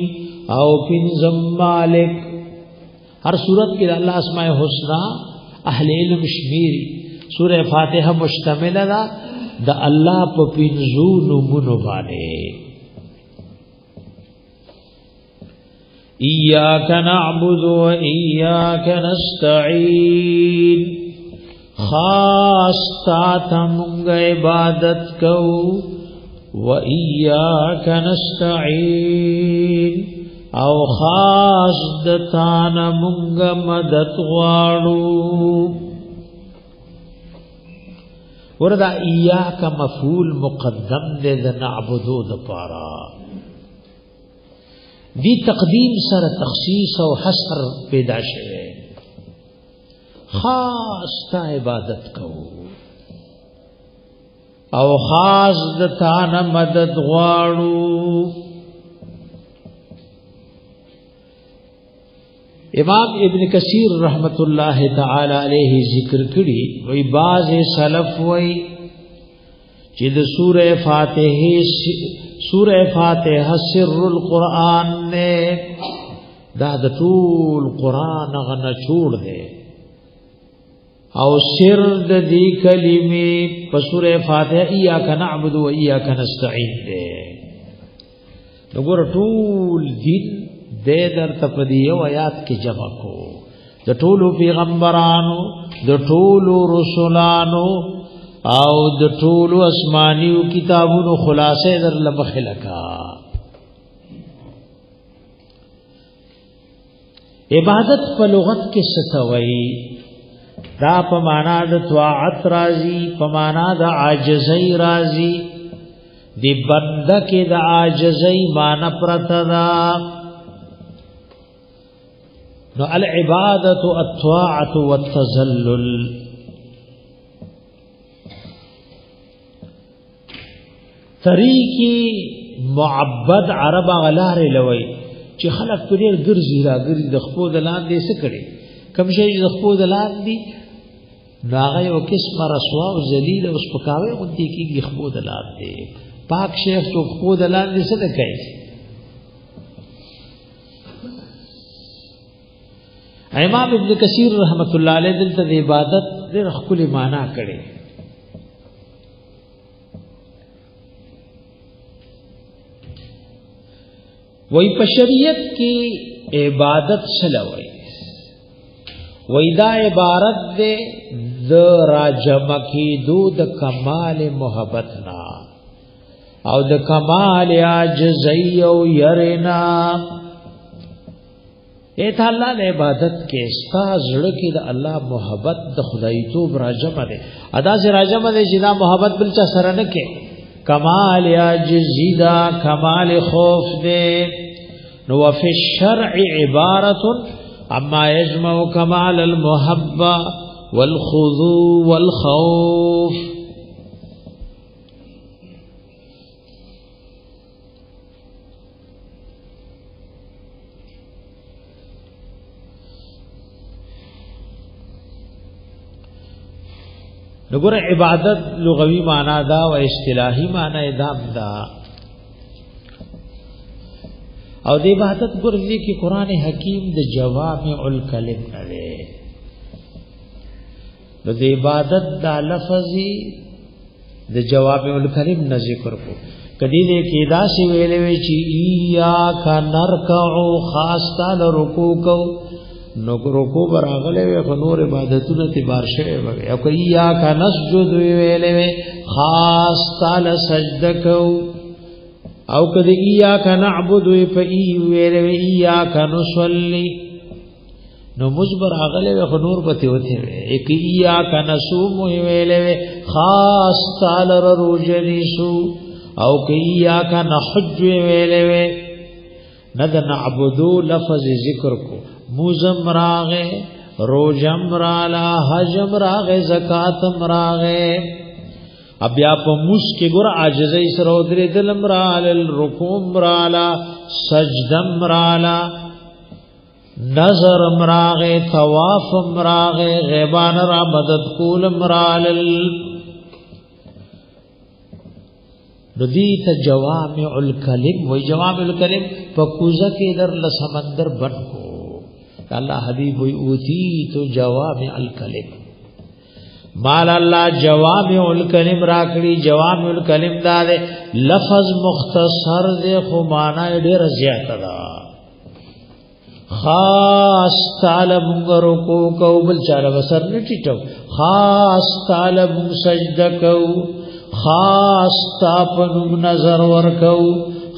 [SPEAKER 1] او پنځم مالک. هر صورت کې الله اسماء الحسنا اهل علم شمیری. سورہ فاتحه مشتمل ده د الله په پنځو نومونو باندې. ایاک نعبد و ایاک نستعین خاص تا مونږ عبادت کو و ایاک نستعین او خاص د تا نه مونږ مدد غواړو. وردا ایاک مفعول مقدم دے د نعبدو د پارا دی تقدیم سره تخصیص او حصر پیدا شوه. خاص تا عبادت کو او خاص د تا نه مدد غواړو. امام ابن کثیر رحمت اللہ تعالی علیہ ذکر کړي وی باز سلف وی چې د سورہ فاتحه سر القرآن نے دا د ټول قرآن غنه چوڑ دے او سر د دې کلمې په سورہ فاتحه ایاک نعبد و ایاک نستعین دے. وګوره ټول دین دے در تپدیو آیات کی جمع کو د ټولو پیغمبرانو د ټولو رسولانو او د ټولو اسمانیو کتابونو خلاصه در لمخلکا. عبادت په لغت کې ستوي دا په معنا د طاعت راضی په معنا د عاجزی راضی دی بنده کې د عاجزی معنا پرتدا. نو العبادت الطاعت والتذلل طریقی معبد عرب غلار لوي چې خلق پر ګرځي را ګرځي د خپل دلان دې څه کړي کوم شي د خپل دلان دي ناغه یو قسمه رسوا او ذلیل او سپکاوي مونږ کېږي خپل دلان دي. پاک شیخ تو خپل دلان دې څه کوي. امام ابن کثیر رحمت اللہ علیہ دلته د عبادت ډېر خپل معنا کړي. وای په شریعت کې عبادت سلوي وای دا عبارت ده د راجم کی دود کمال محبت نا او د کمال عاجزی او يرنا. ایت الله د عبادت کې استاز لکه د الله محبت د خدای توب راجم ده ادا سے راجم ده چې دا محبت بل چا سره نه کې. کمال عاجزی دا کمال خوف ده. نو فی الشرع عبارت اما یجمع کمال المحبه والخضوع والخوف. نګور عبادت لغوی معنا دا او اصطلاحی معنا ادام دا او د عبادت ګورځي کې قران حکیم د جوامع الکلم نه نو د عبادت دا لفظي د جوامع الکلم نه ذکر کو کدی دې کې دا سی ویلې وی چې ایاک نرکعو خاص تعالی رکوع کو نو رکوع براغله وی خو نور عبادتونه تبار شوی وي او کوي ایاک نسجد ویلې وی خاص تعالی سجده کو او کدی ایاک نعبد و ویلې وی ایاک نصلی نو مجبر اغله خو نور پته وته ایک ایاک نصوم ویلې وی خاص تعالی روزنیسو او کیاک نحج ویلې وی ند نعبدو لفظ ذکر کو موزم راغه روزم رالا حجم راغه زکاتم راغه بیا په موس کې ګور عاجزۍ سره درې دلم رال رکوع رالا سجدم رالا نظر مراغه طواف مراغه غیبان را مدد کول مرالل ندیت جوامع الکلم وی جوامع الکلم پکوزه کې در لسمندر بن کو الله حبیب وی اوتیت جوامع الکلم مال الله جوامع الکلم راکړي جوامع الکلم دا لفظ مختصر دے خو معنا ډیر زیات ده خاص طالب رکوع کو بل چاله وسر نټیټو خاص طالب سجده کو خاص تاپنو نظر ورکو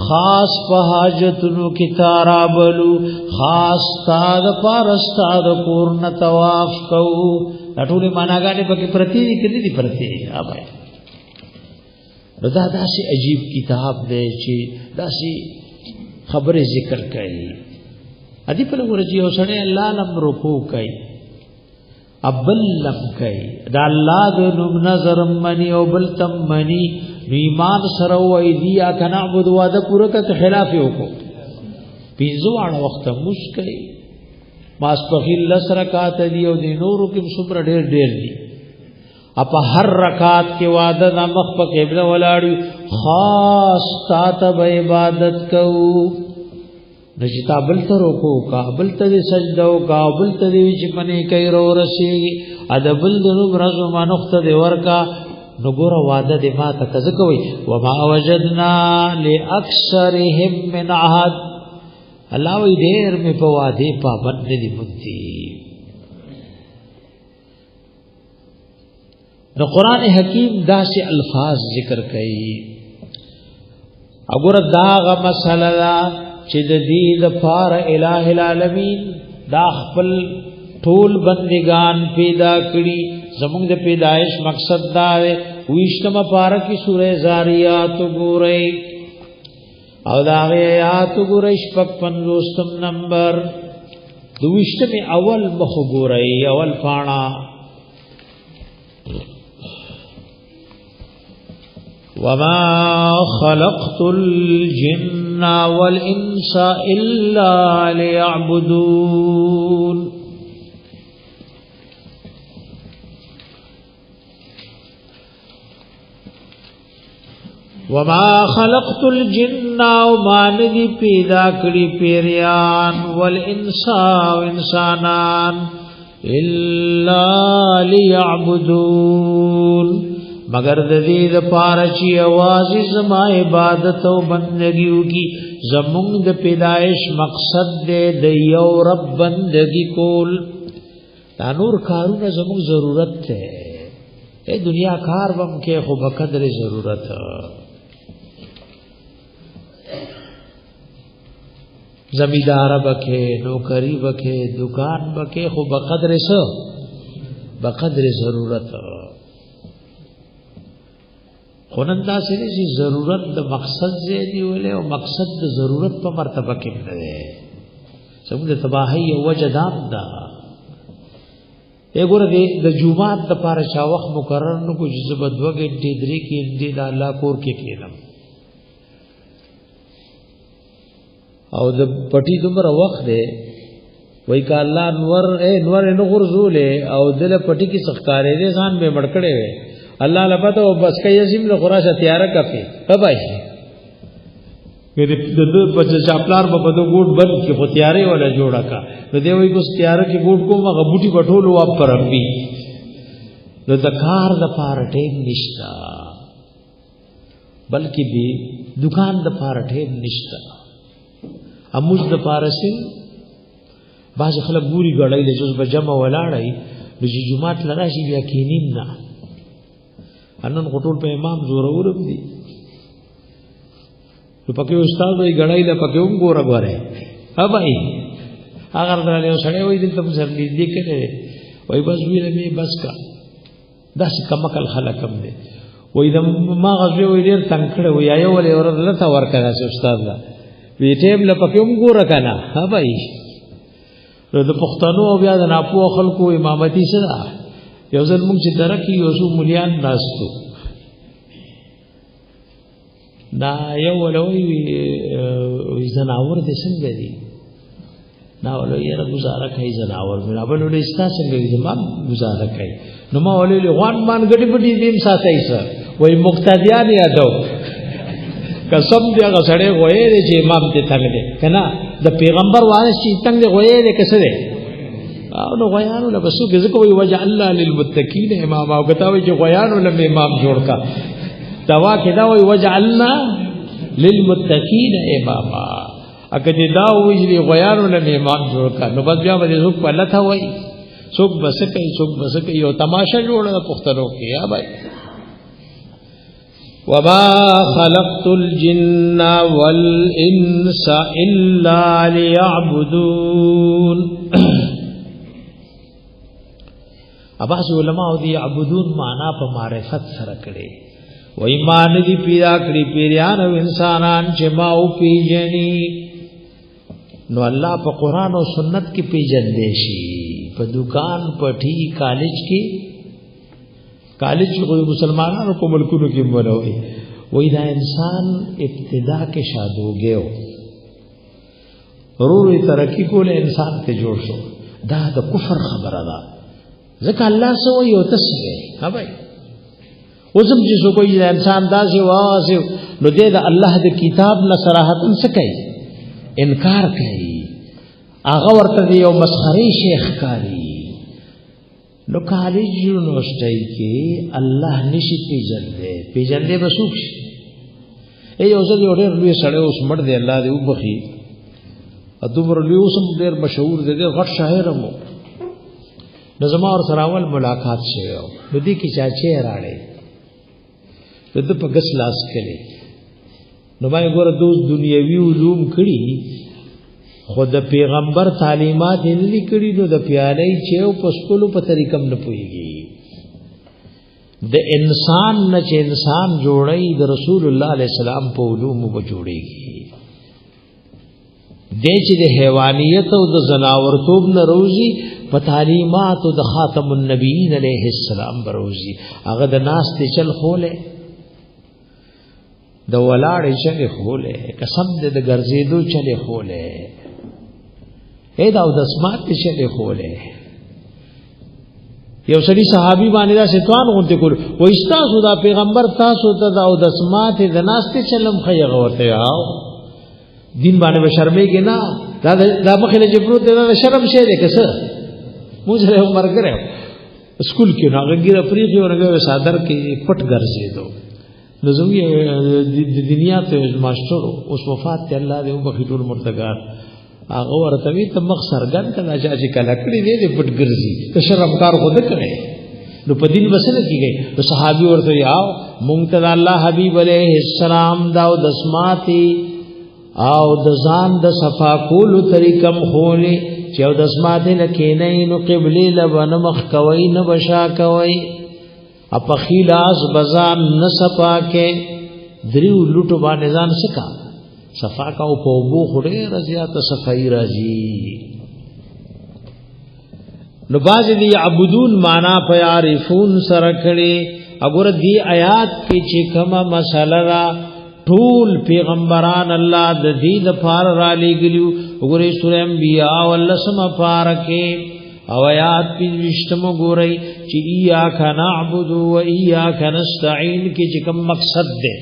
[SPEAKER 1] خاص په حاجتونو کې تارابلو خاص تاد پارستاد کورن طواف کو ټول معناګانې پکې پرتی دي کړي دي پرتی ها بھائی دا داسې عجیب کتاب دی چې داسې خبره ذکر کوي ادي په ورځي او سره الله لم رکوع کوي ابل لم کوي دا الله د نوم نظر منی او بل تم منی ایمان سره وای دی یا کنا عبد واده پوره ک خلاف یو کو پیزو اړه وخت مشکای ماس په خل رکعات دی او د نورو کې صبر ډېر ډېر دی اپ هر رکعات کې واده د مخ په قبله ولاړ خاص تاتب عبادت کو نجتا بل تر کو کابل ته سجده او کابل ته وچ پنه کوي رو رسی ادبل دنو برزو مانخت دی ورکا نګور واده دی ما ته کز کوي و ما وجدنا لاکثرهم من عهد الله وی ډیر می په واده پابند دي بوتي نو قران حکیم داسې الفاظ ذکر کوي وګوره داغه مسله چې د دې لپاره الٰه العالمین دا خپل ټول بندگان پیدا کړي زموږ د پیدایش مقصد دا دی ویشتمه پاره کې سورې زاریات ګورئ او دا آیات ګورئ شپږ 50 نمبر دویشتمه اول مخ ګورئ اول پاڼه وما خلقت الجن والانس الا ليعبدون وما خلقت الجن وما ندی پیدا کړی پیریان والانس وانسانان الا ليعبدون مگر د دې د پاره چې आवाज زما عبادت او بندګیو کی زمونږ د پیدائش مقصد دې د یو رب بندګی کول دا نور کارونه زموږ ضرورت ده اے دنیا کار بم کې خو بقدر ضرورت زمیدار بکے نوکری بکے دکان بکے خو بقدر سو بقدر ضرورت خونندا سره چې ضرورت د مقصد زیدي ولې او مقصد د ضرورت په مرتبه کې نه ده څنګه د تباہی او وجدان دا وګوره د جمعات د پاره چا وخت مقرر نو کو چې زبد وګې ډېرې کې دې د الله کور کې کېلم او د پټي دومره وخت دی وای کا الله نور نو غرزولې او دل پټي کې سختارې دې ځان به مړکړې وي الله لپاره او بس کې یزم له خراشه تیار کړي بابا کې د په چاپلار په بده ګوټ بند کې خو تیارې ولا جوړه کا نو دی وای کوس تیار کې ګوټ کومه غبوټي پټول او پرمبي نو د کار د پاره ټیم نشتا بلکې به دکان د پاره ټیم نشتا اموز د پاره سین باز خلک ګوري غړای له جز بجما ولاړای د جمعات لراشي بیا کینین نه انن غټول په امام زورورم دي په پکې استاد وي غړای له پکې هم ګور غواره ها بھائی اگر دراله سړی وي دلته په سر دې کړي وای بس ویله می بس کا داس کمکل خلکم دي وای د ما غوي وي ډیر تنکړه وي آیو ولې ورته ورکړه استاد لا وی ټیم له پکې هم ګور کنه ها بھائی د پښتنو بیا د ناپو خلکو امامتي سره یو ځل موږ چې درکې یو څو مليان ناستو دا یو ولوي زناور د څنګه دي نا ولې یې گزاره کوي زناور مې بل ولې استا څنګه زما گزاره کوي نو ما ولې غوان مان غټي پټي دیم ساتي سر وای مقتدیان یادو قسم دی هغه سړی غوې چې امام ته څنګه دی کنه د پیغمبر وانه چې څنګه غوې دی کسه دی او نو غیانو له بسو کې ځکه وی وجعلنا للمتقین امام او کتاوی چې غیانو له امام جوړ کا دوا کې دا وی وجعلنا للمتقین اماما اګه دې دا وی چې غیانو له امام جوړ کا نو بس بیا به څوک په لته وای څوک بس کوي یو تماشا جوړه پخترو کې یا بھائی وما خلقت الجن والانس الا ليعبدون اباس علماء دی عبدون معنا په معرفت سره کړي و ایمان دی پیدا کړی پیریان او انسانان چې ما او پیجنی نو الله په قران او سنت کې پیجندې شي په دکان پټي کالج کې کوئی مسلمانانو په ملکونو کې مونوي وای دا انسان ابتدا کې شادوګیو ضروري ترقی کول انسان ته جوړ شو دا د کفر خبره ده ځکه الله سو یو تسوي ها بھائی وزم چې سو کوئی انسان داسې واسه نو دې د الله د کتاب نه صراحتن څه کوي انکار کوي هغه ورته یو مسخري شیخ کاری نو کالج یونیورسيټي کې الله نشي پیژندې بسوک شي ای اوسه یو ډېر لوی سړی اوس مړ دی الله دې وبخي ادمر لوی اوس ډېر مشهور دی غټ شاعر مو نظم اور سراول ملاقات شوی نو دې کې چاچې راړې د په غس لاس کړي نو باندې ګوره دوست دنیوي علوم کړي خود پیغمبر تعلیمات یې لیکلي نو د پیالې چې په سکولو په طریقم نه پويږي د انسان نه چې انسان جوړي د رسول الله عليه السلام په علوم به جوړيږي د چې د حیوانیت او د زناورتوب نه روزي په تعلیمات او د خاتم النبیین علیه السلام بروزي هغه د ناس ته چل خوله د ولاړې چل خوله قسم دې د ګرځېدو چل خوله اې دا د اسمات چل خوله یو سړي صحابي باندې دا ستوان غونته کول و استاسو دا پیغمبر تاسو ته دا د اسمات د ناس ته چلم خیغه ورته یاو دین باندې شرمېږي نه دا مخې نه جبروت دا شرم شي دې کسه مجھے عمر کرے اسکول کې ناګیره پریږي ورغه صادر کې پټ ګرځي دو نظمي د دنیا ته ماستر اوس وفات ته الله دې وبخیټور مرتګار هغه ورته وی ته مخ سرګن کله چې کله کړی دې پټ ګرځي ته شرمکار خود کړي نو په دین وسنه کیږي نو صحابي ورته یاو مونږ ته الله حبیب علیه السلام دا د اسماتی او د ځان د صفا کول طریقم خولي چې او د اسماته لکې نه نو قبله لبن مخ کوي نه بشا کوي اپ خلاص بزان نه صفا کې دریو لټو باندې ځان سکا صفا کا او په بو خړې رضیات صفای راځي نو باز دی عبدون معنا په عارفون سره کړي وګوره دی آیات کې چې کومه مسله را ټول پیغمبران الله د دې لپاره را لېګلو وګورئ سورہ انبیاء ولسم پارکه او آیات پنځشتم وګورئ چې ایاک نعبد و ایاک نستعين کې چې کوم مقصد ده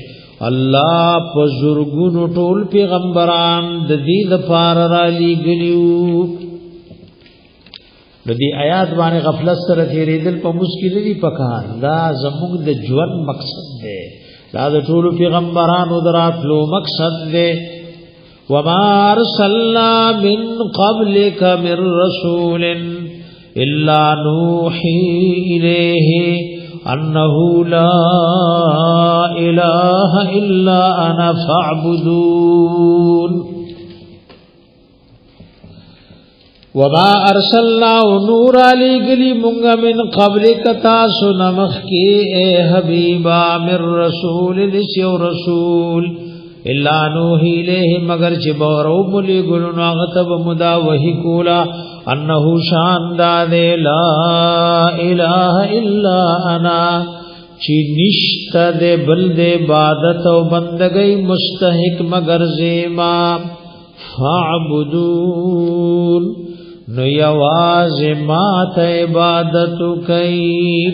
[SPEAKER 1] الله په زورګونو ټول پیغمبران د دې لپاره را لېګلو د دې آیات باندې غفلت سره تیرېدل په مشکل دي پکار دا زموږ د ژوند مقصد ده دا د ټول پیغمبرانو دراتلو مقصد ده وما ارسلنا من قبلك من رسول الا نوحي اليه انه لا اله الا انا فاعبدون وما ارسلنا نور علی گلی مونگا من قبلک تاسو نمخ کی اے حبیبا من رسول لسیو رسول الا نوحی لیہ مگر چی بورو ملی گلن آغتب مدا وحی کولا انہو شاندادے لا الہ الا انا چی نشت بل دے عبادت و بندگی مستحق مگر زیما فاعبدون نو یواز ما ته عبادت کوي.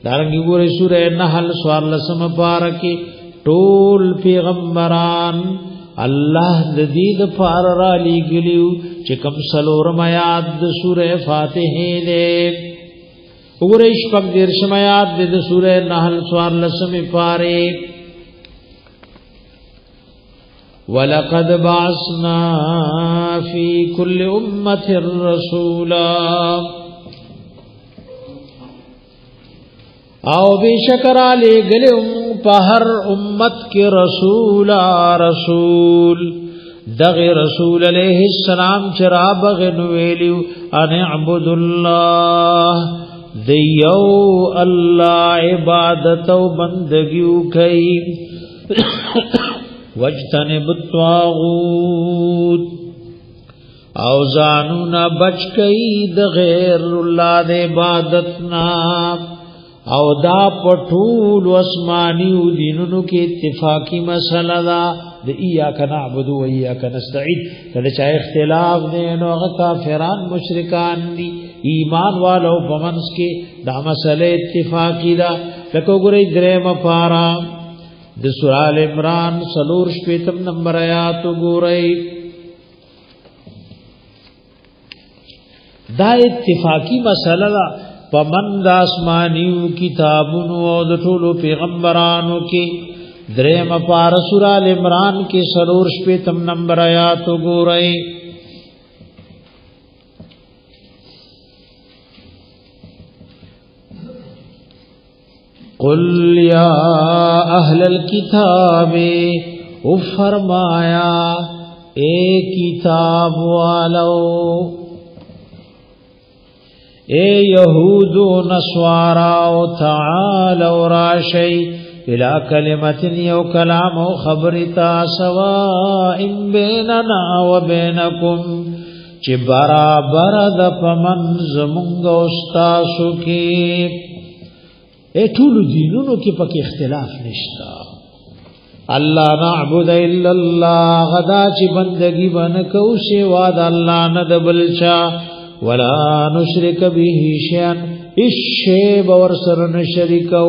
[SPEAKER 1] دارنګي ګورې سورې نحل سوار لسم پارکي ټول پیغمبران الله د دې د پار را لګلیو چې کوم سلورم آیات د سورې فاتحه دې وګورې شپږ دیرشم آیات د سورې نحل سوار لسم پاره ولقد بعثنا في كل امه رسولا او بشکر علی گلم په هر امت کې رسول دغه رسول علیہ السلام چرابغ ویلیو ان اعبد الله دیو الله عبادت او بندگیو کوي واجتنب الطاغوت او زانونا بچ کوي د غیر الله د عبادتنا او دا پټول اسماني دینونو کې اتفاقی مسله ده د ایاک نعبد و ایاک نستعین کله چې اختلاف دي نو هغه کافران مشرکان دي ایمان والو پمنس کې دا مسله اتفاقی ده لکه ګورې درېم پارا د سورہ ال عمران سلور شپیتم نمبر آیات ګورئ دا اتفاقی مسله ده پمن د آسمانیو کتابونو او د ټولو پیغمبرانو کې درېم پار سورہ ال عمران کې سلور شپیتم نمبر آیات ګورئ قل یا اہل الکتاب او فرمایا اے کتاب والو اے یہود و نصارا تعالوا راشی الى کلمت یو کلام و خبرتا سواء بیننا و بینکم چی برابر د پمن زمونږ استاسو کې اے ټول دینونو کې پکې اختلاف نشتا الله نعبد الا الله غدا چې بندگی ونکو سوا د الله نه د بلچا ولا نشرک به شیئا الشی باور سره نشریکو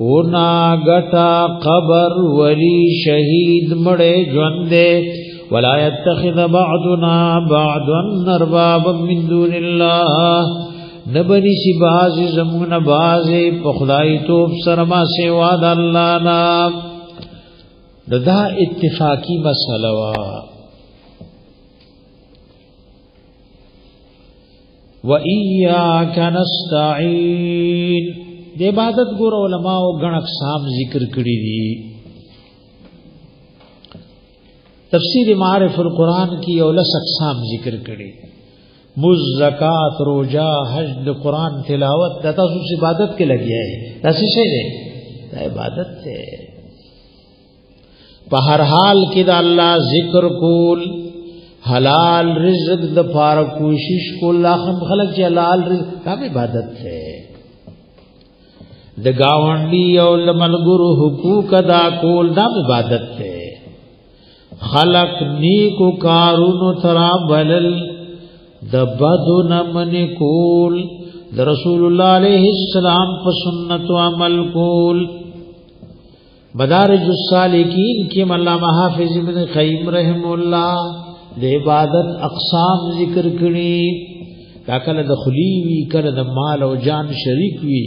[SPEAKER 1] ونا غټا قبر ولی شهید مړې ژوندې ولا يتخذ بعضنا بعضا اربابا من دون الله نبنی سی بازی زمون بازی پخدای توب سرما سوا د الله نام دا اتفاقی مسئلہ وا و ایاک نستعین د عبادت ګور علماء او غن اقسام ذکر کړی دي تفسیر معارف القرآن کی اولس اقسام ذکر کړی مز زکات روزہ حج د قرآن تلاوت د تاسو عبادت کې لګیا ہے تاسو شي دی دا عبادت ہے په هر حال کې د الله ذکر کول حلال رزق د پار کوشش کول اخم خلق چې حلال رزق دا عبادت ہے د گاونډي او لملګرو حقوق ادا کول دا عبادت ہے خلق نیکو کارونو ترا بلل د بدو نمن کول د رسول الله علیه السلام په سنت او عمل کول مدارج السالکین کې علامہ حافظ ابن قیم رحم الله د عبادت اقسام ذکر کړي کله د خلی وی کله د مال او جان شریک وی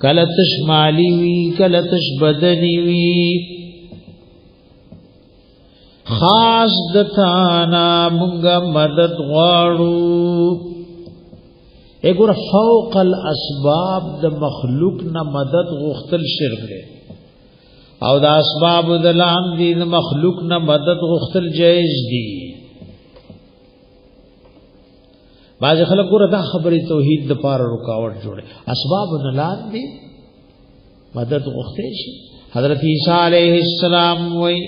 [SPEAKER 1] کله تش مالی وی کله تش بدنی وی خاص دتانا مونږه مدد غواړو اګور فوق الاسباب د مخلوق نه مدد غختل شرک دی او د اسباب د لاندې د مخلوق نه مدد غختل جایز دی باز خلک ګور دا خبره توحید د پاره رکاوټ جوړه اسباب نه لاندې مدد غختل شي حضرت عیسی علیہ السلام وای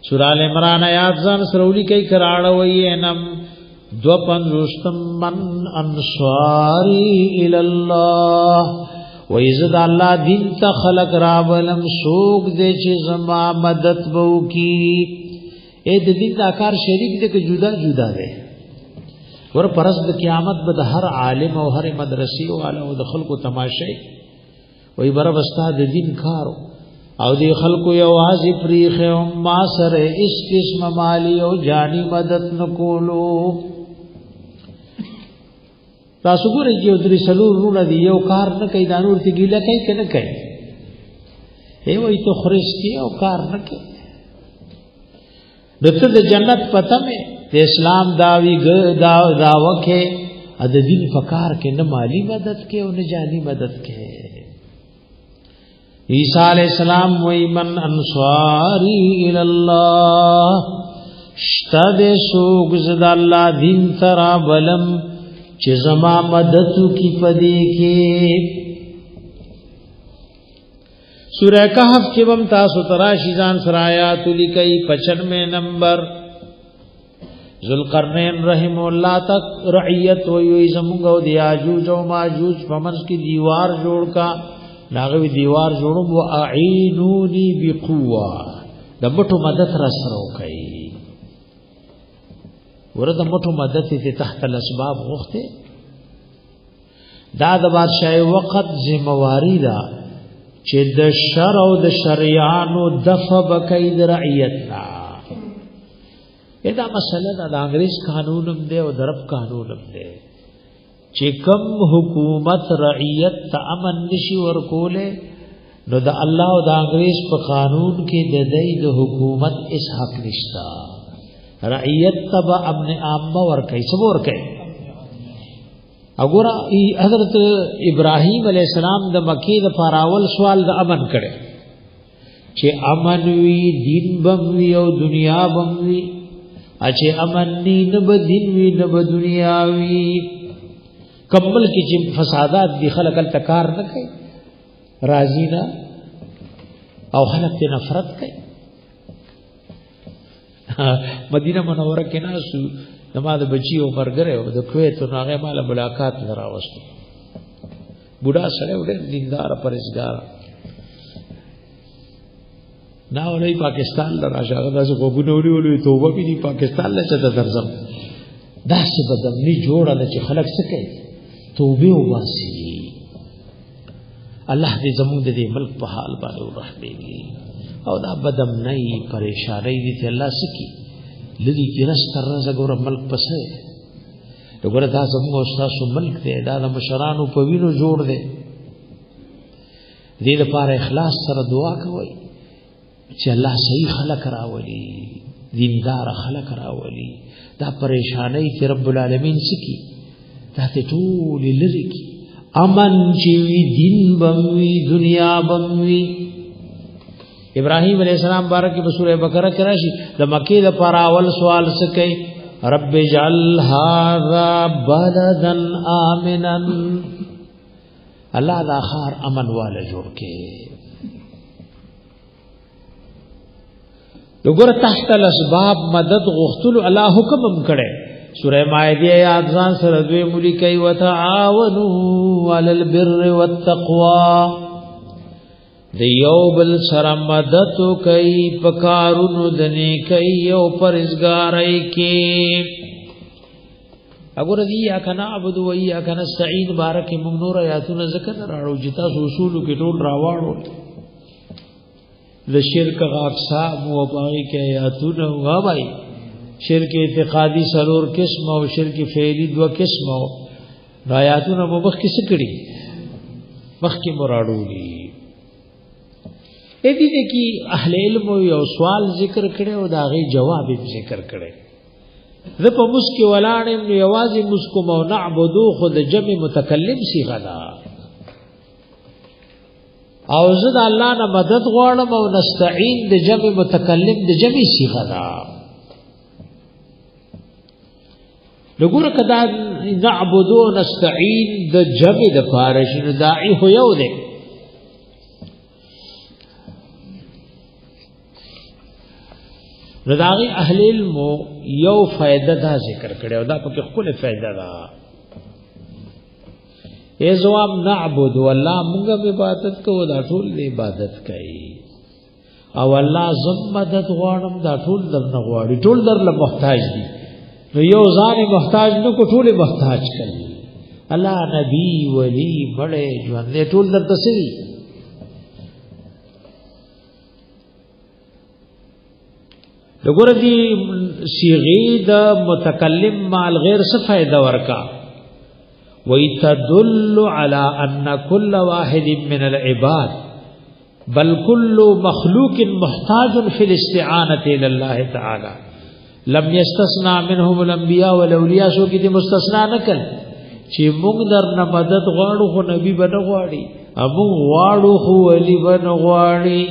[SPEAKER 1] سورہ ال عمران آیات ځان سرولی کوي کراړه وینم دو پنځوستم من انصاری الی الله و عزت الله دین ته خلق را ولم سوق دې چې زما مدد وو کی اے د دین دا کار شریک دی که جدا جدا دی ور پرز د قیامت به د هر عالم او هر مدرسې او عالم د خلکو تماشې وای بر واستاد دین کارو او دی خلکو یوازې پریخه او ما سره اس قسم مالی او جانی مدد نکولو تاسو ګورئ چې درې سلور رونه دی یو کار نه کوي دا نور تی ګیله کوي کنه کوي ای وای ته خريستي او کار نه کوي دته د جنت پته مې د اسلام داوی داوکه د دین فکار کې نه مالی مدد کې او نه جانی مدد کې عیسی علیہ السلام وی من انصاری الی اللہ اشتد سوگ زد اللہ دین ترا بلم چه زما مددو کی پدی کی سورہ کہف کی بم تاسو تراشی زان سرایاتو لکی 95 نمبر ذوالقرنین رحم اللہ تک رعیت وی زمونگو دی آجوج و ماجوج فمنس کی دیوار جوڑ کا ناغوی دیوار جوړم و اعینونی بقوه د مټو مدد را سره وکي ورته مټو مدد ته تحت الاسباب غوښته دا د بادشاہ وخت ذمہواری دا چې د شر او د شریانو دفع بکای د رعیتنا دا مسله د انګریز قانونم دی او درب قانونم دی چې کم حکومت رعیت ته امن نشي ورکوله نو د الله او د انګریز په قانون کې د دې د حکومت اس حق نشتا رعیت تبع امن عامه ورکي سب ورکي وګوره حضرت ابراهیم علی السلام د مکی د فاراول سوال د امن کړي چې امن وی دین بم وی او دنیا بم وی اچھے امن نه به دین وی نه به دنیا وی کمل کی چې فسادات دی خلق التکار نه کوي راضی نه او خلق ته نفرت کوي مدینه منوره کې ناسو نماز بچي او برګره او د کویت ناغه مال ملاقات لرا وستو بوډا سره وړ دیندار پرېزګار نا ولې پاکستان لرا شاګه داسې غوګونوري ولې توبه کې دی پاکستان له چته درځم داسې بدمنی جوړه چې خلق څه کوي توبه واسي الله دې زموږ دې ملک په حال باندې ورحمېږي او دا بدم نه پریشانی دي ته الله سکی لدی کې رستر زګور ملک پسه وګوره دا زموږ استاد ملک دې دا د مشرانو په وینو جوړ دې دې لپاره اخلاص سره دعا کوي چې الله صحیح خلق راولي دیندار خلق راولي دا پریشانی چې رب العالمین سکی دا ته ټول لری کی امن چې وی دین بموي دنیا بموي ابراهیم علیہ السلام بارک په سورہ بقرہ کې راشي د مکی د پراول سوال سکي رب اجعل هذا بلدا امنا الله دا خار امن والا جوړ کې وګوره تحت الاسباب مدد غختل الله حکم کړي سورہ مائده آیات ځان سره دوی ملي کوي وتعاونوا علی البر والتقوا د یو بل سره مدد کوي پکارونو د نیکۍ او پرهیزګارۍ کې وګوره دی یا کنا عبد و یا کنا استعین بارک ممنور آیاتونه ذکر راړو چې تاسو اصول کې ټول راوړو د شرک غاقصاب او باغی کې آیاتونه وای شرک اعتقادی سلور قسم او شرک فعلی دو قسم او آیاتونه مبخ کې سکړي مخ کې مراړولي اې دې کې اهل علم یو سوال ذکر کړي او دا غي جواب ذکر کړي زه په مسکی ولاړم نو یوازې مسکو مو نعبدو خود جمع متکلم صيغه ده او زه د الله نه مدد غواړم او نستعين د جمع متکلم د جمع صيغه ده لګوره کدا نعبدو نستعين د جمع د فارش داعي هو یو ده رداغي اهل علم یو فائدہ دا ذکر کړو دا پکې خپل فائدہ دا ای جواب نعبد والله موږ عبادت کوو دا ټول عبادت کوي او الله زم مدد غواړم دا ټول درنه غواړي ټول درله محتاج دي نو یو ځان محتاج نو کو ټول محتاج کړي الله نبی ولی بڑے ژوند ټول درته سړي وګوره دي صيغه د متکلم مال غیر څه فائدہ ورکا ويتدل على ان كل واحد من العباد بل كل مخلوق محتاج في الاستعانه الى الله تعالى لم يستثنى منهم الانبياء والاولياء سو کې دي مستثنا نکل چې موږ درنه مدد غواړو خو نبی بنه غواړي ابو غواړو خو ولی بنه غواړي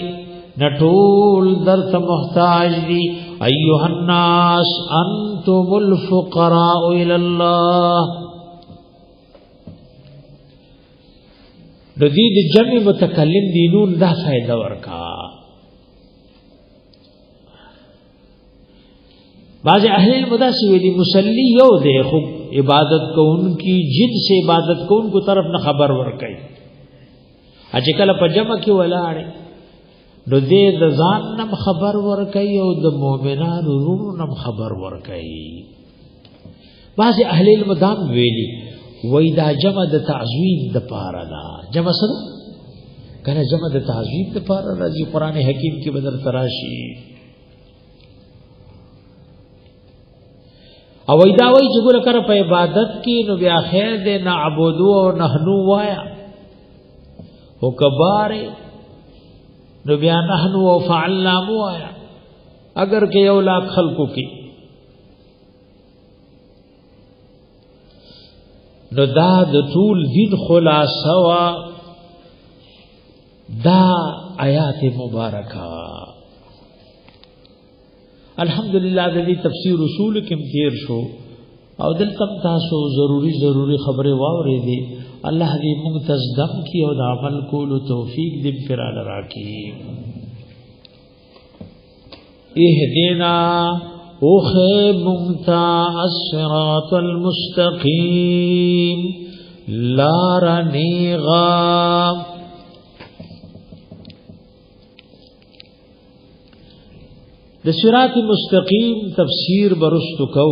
[SPEAKER 1] نټول درته محتاج دي ايها الناس انتم الفقراء الى الله د دې د جمع متکلم دینون دا فائدہ ورکا بعض اهل المدرسه ویلي مصلی یو دی خو عبادت کو ان کی جن سے عبادت کو ان کو طرف نہ خبر ورکای اج کله په جمع کې ولاړ نو دې د ځان نم خبر ورکای او د مؤمنانو روح نم خبر ورکای بعض اهل المدام ویلي وای دا جمع د تعظیم د پاره دا جمع سره کنه جمع د تعظیم د پاره راځي قران حکیم کې بدر تراشی او وای دا وای چې ګوره کړه په عبادت کې نو بیا خیر دې نعبدو او نحنو وایا او کبار نو بیا نحنو او فعلنا وایا اگر کې یو لاک خلقو کې نو دا د ټول دین خلاصه وا دا آیات مبارکه الحمدلله د دې تفسیر اصول کې تیر شو او دلته تاسو ضروری خبره واورې دي الله دې موږ تصدق کی او د عمل کولو توفیق دې پراله راکړي اهدنا اوخ ممتا الصراط المستقیم لا رنیغا د صراط مستقیم تفسیر برستو کو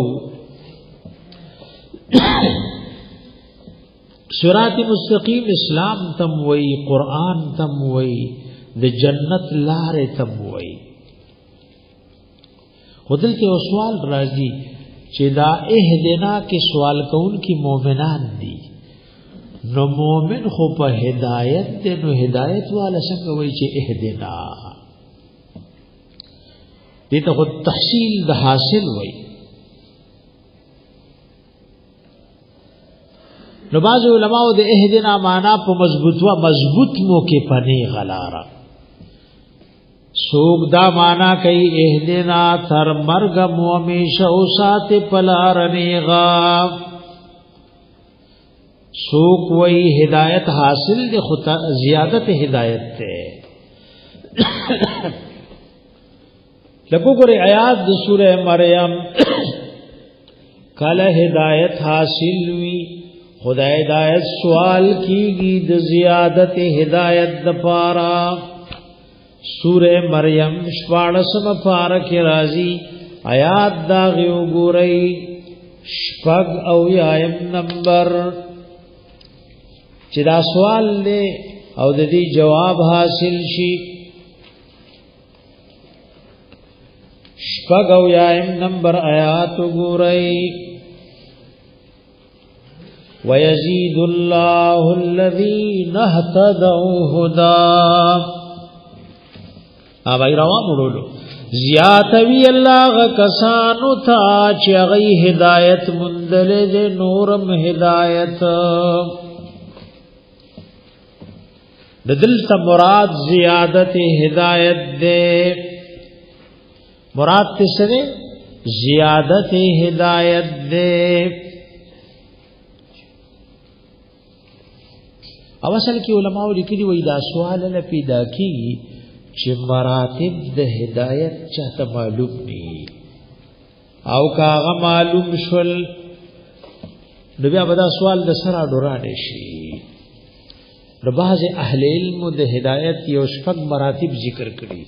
[SPEAKER 1] صراط مستقیم اسلام تم وی قرآن تم وی د جنت لار تم وی خودل کې سوال راځي چې دا اهدنا کې سوال کون کی مؤمنان دي نو مؤمن خو په هدایت دې نو هدایت والا څنګه وای چې اهدنا دې ته خو تحصیل د حاصل وای نو بعض علماء د اهدنا معنا په مضبوط مو کې پنی غلارا سوک دا مانا کئی اہدنا تر مرگ مومیشہ اوسات پلارنیغا سوک وی ہدایت حاصل دے خطا زیادت ہدایت تے لکو کرے آیات دو سورہ مریم کل ہدایت حاصل ہوئی خدا ہدایت سوال کی گی د زیادت ہدایت دپارا سورہ مریم شپاڑسم پارک رازی آیات داغیو گورئی شپگ او یایم نمبر چدا سوال لے او دی جواب حاصل شی شپگ او یایم نمبر آیات گورئی وَيَزِيدُ اللَّهُ الَّذِينَ اهْتَدَوْا هُدًى آبائی روان اڑولو زیاتوی اللہ کسانو تا چغی ہدایت مندلد نورم ہدایت دلتا مراد زیادت ہدایت دے مراد تسرے زیادت ہدایت دے او اصل کی علماء لکلی وی دا سوال لپیدا کی چې مراتب د هدایت چاته معلوم ني او کاغه معلوم شول نو بیا به دا سوال د سره ډورانه شي د بعض اهل علم د هدایت یو شپږ مراتب ذکر کړي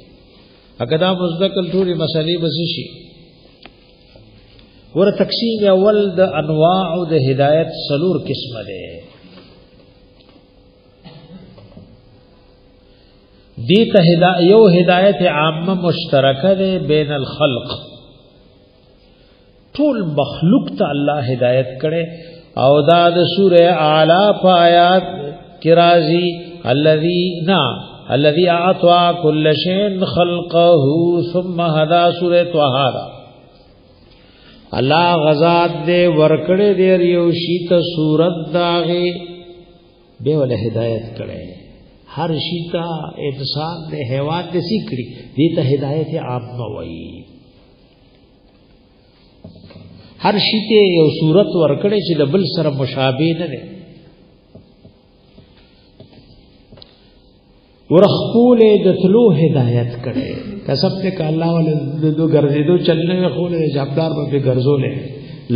[SPEAKER 1] اګدا مزدکل ټولي مسلې بس شي ور تقسیم اول د انواع د هدایت سلور قسمه ده دیتا یو هدایت عامه مشترکه ده بین الخلق ټول مخلوق ته الله هدایت کړي او دا د سوره اعلی آیات کی راضی الذي اعطى كل شيء خلقه ثم هدى سوره طه الله غزاد دې ورکړې دې یو شی ته صورت داغه به ول هدایت کړي هر شی ته انسان دې حیوان دې سیکړي دې ته هدایت عامه وایي هر شی ته یو صورت ورکړي چې د بل سره مشابه نه ده ورخول د تلو هدایت کړي کسب ته ک الله ول دو ګرځېدو چلنه خول جابدار به ګرځولې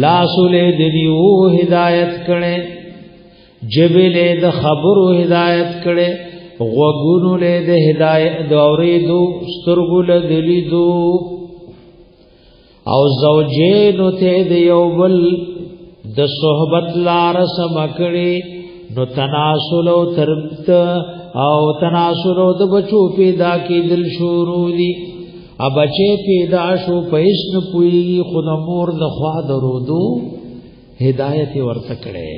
[SPEAKER 1] لاسولې د دیو هدایت کړي جبل د خبرو هدایت کړي غوګونو له د هدایت دورې دو سترګو له دلی دو او زوجینو ته د یو بل د صحبت لار سمکړي نو تناسل او تربت او تناسل او د بچو پیدا کی دل شروع دي ا بچي پیدا شو پیس نه پوي خود مور د خوا درودو هدایت ورته کړي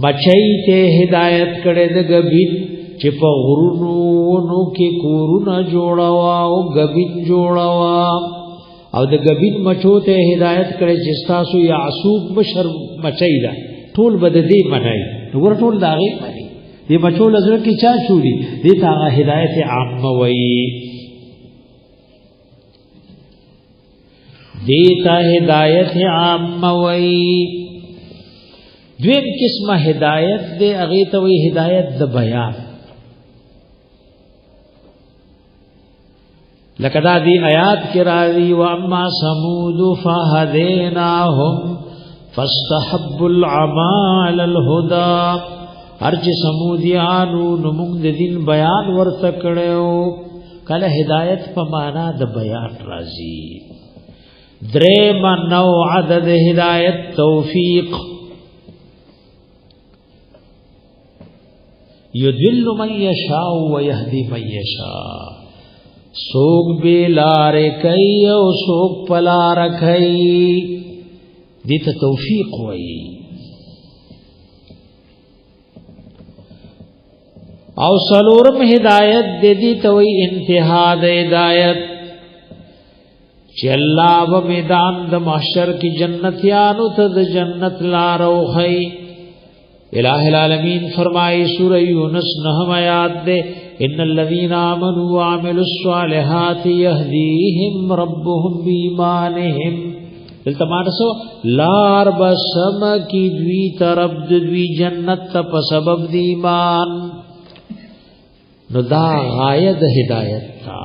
[SPEAKER 1] بچي ته هدایت کړي د غبین چې په غرونو نو کې کورونه جوړاوا او غبین جوړاوا او د غبین مچو ته هدایت کړي چې تاسو یعصوب بشر مچي دا ټول بد دې منای نور ټول داغه مانی دې بچو لزر کې چا شوري دې تا هدایت عامه وای دې تا هدایت عامه وای دویم قسمه هدایت دې هغه ته وای هدایت د بیان لکدا دی آیات کی راوی و اما سمود فهدیناهم فاستحبوا العمى على الهدى ارج سمودیانو نمونږ د دین بیان ورته کړو کله هدایت په معنا د بیان راځي دریم نوع عدد هدایت توفیق یذل من یشاء ويهدي من یشاء سوق بلار کوي او سوق پلار کوي دیتا توفیق وئی او سلورم ہدایت دے دیتا وئی انتہا دے ہدایت چی اللہ و میدان دا محشر کی جنتیانو تا دا جنت لارو خی الہ العالمین فرمائی سورہ یونس نحم آیات دے ان الذین آمنوا وعملوا الصالحات یهدیہم ربهم بیمانہم دلته مارسو لار بسم کی دوی طرف دوی جنت ته په سبب دی ایمان نو دا غایه د هدایت تا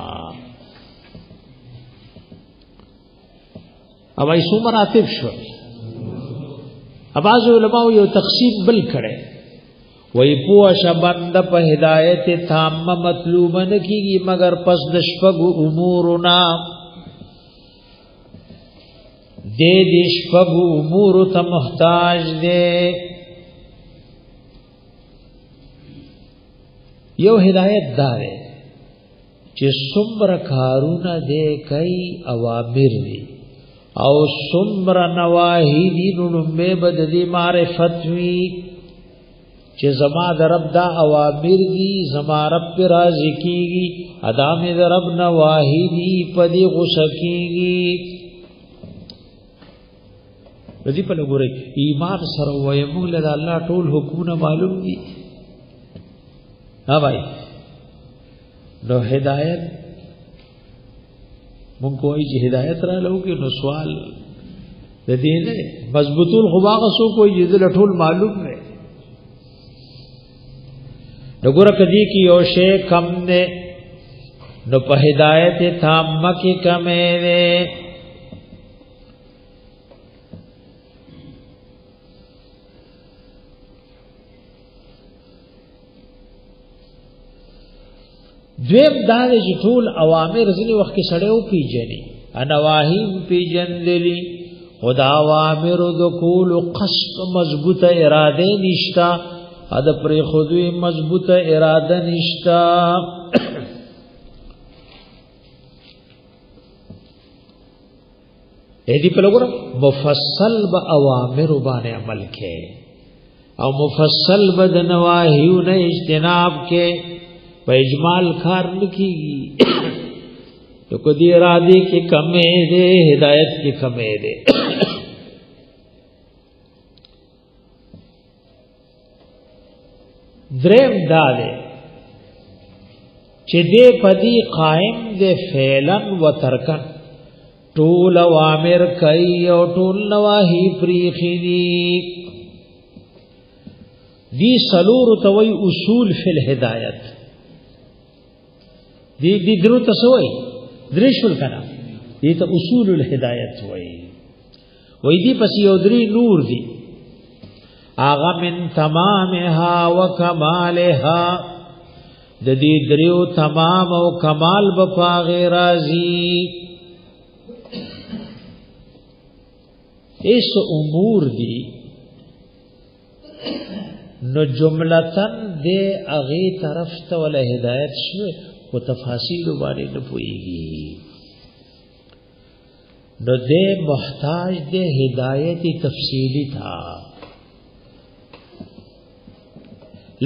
[SPEAKER 1] او ایسو مراتب شو اباظ علماء یو تقسیم بل کړي وای پوه شبند په هدایت تامه مطلوب نه کیږي مگر پس د شپږ امورنا دے دیش پگو امور تا محتاج دے یو ہدایت دارے چی سمر کارونا دے کئی اوامر دی او سمر نواہی دی ننمے بد دی معرفت وی چی زما در رب دا اوامر دی زما رب پی رازی کی گی ادام در رب نواہی دی پدی غسکی گی رضی په لګوري ایمان سره وای موږ له الله ټول حکمونه معلوم دي ها بھائی نو هدایت موږ کوی چې هدایت را لوګي نو سوال د دې نه مضبوطول خواغه سو کوی چې له ټول معلوم نه وګوره کدی کی یو شی کم نه نو په هدایت تامه کې کمې نه دویم دا چې ټول اوامر ځینې وخت کې سړی او پیژني نواهی پیژندلی خدا اوامر د کول قصد مضبوطه اراده نشتا اد پر خودی مضبوطه اراده نشتا ایدی په لګور مفصل به اوامر باندې عمل کې او مفصل به د نواهیونه اجتناب کې په اجمال کار نکېږي تو کو دی ارادے کی کمے دے ہدایت کی کمے دے درم دالے چه دے پدی قائم دے فعلن و ترکن طول اوامر کئی او طول نواہی پریخی دی سلور توی اصول فی الہدایت دی درو تسوئی درشل کنا دیتا اصول الہدایت وی دی پس یو دری نور دی آغا من تمامها و کمالها دی دریو تمام و کمال بپاغ رازی اس امور دی نو جملتن دے اغی طرف تا والا ہدایت شوئے و تفاصیل باندې نه پويږي نو دې محتاج دې هدایت تفصیلی تھا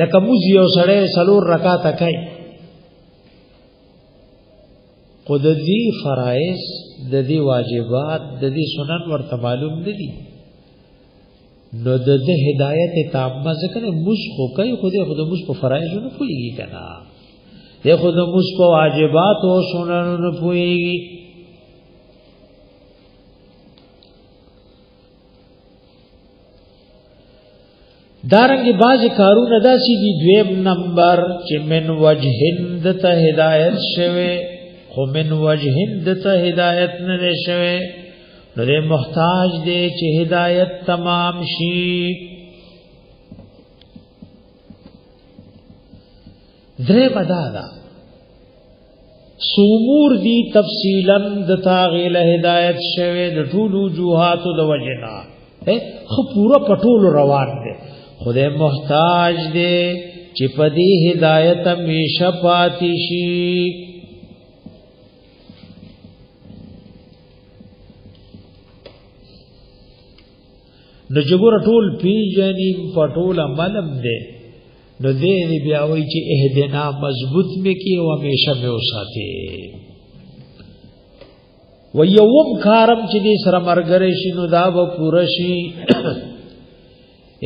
[SPEAKER 1] لکه موږ یو سره سلور رکعات کوي خود دې فرایض د دې واجبات د دې سنن ورته معلوم دي نو د دې هدایت تامه ځکه موږ خو کوي خود موږ په فرایض نه پويږي کنه یہ خود مجھ کو واجبات و سنن پوئی گی دارنگی باز کارون ادا سی دی دویم نمبر چی من وجہند تا ہدایت شوے خو من وجہند تا ہدایت ندے شوے نو دے محتاج دے چی ہدایت تمام شی درے بدادا سومور دی تفصیلا د تاغیل ہدایت شوه د ټول وجوهات د وجنا خو پورا پټول روان دي خدای محتاج دي چې پدی ہدایت همیشه پاتې شي نو جګور ټول پیجنې پټول عملم دي نو دې بیا وای چې اهدنا مضبوط مکی او همیشه مې وساته و یوم کارم چې دې سره مرګره شي نو دا به پوره شي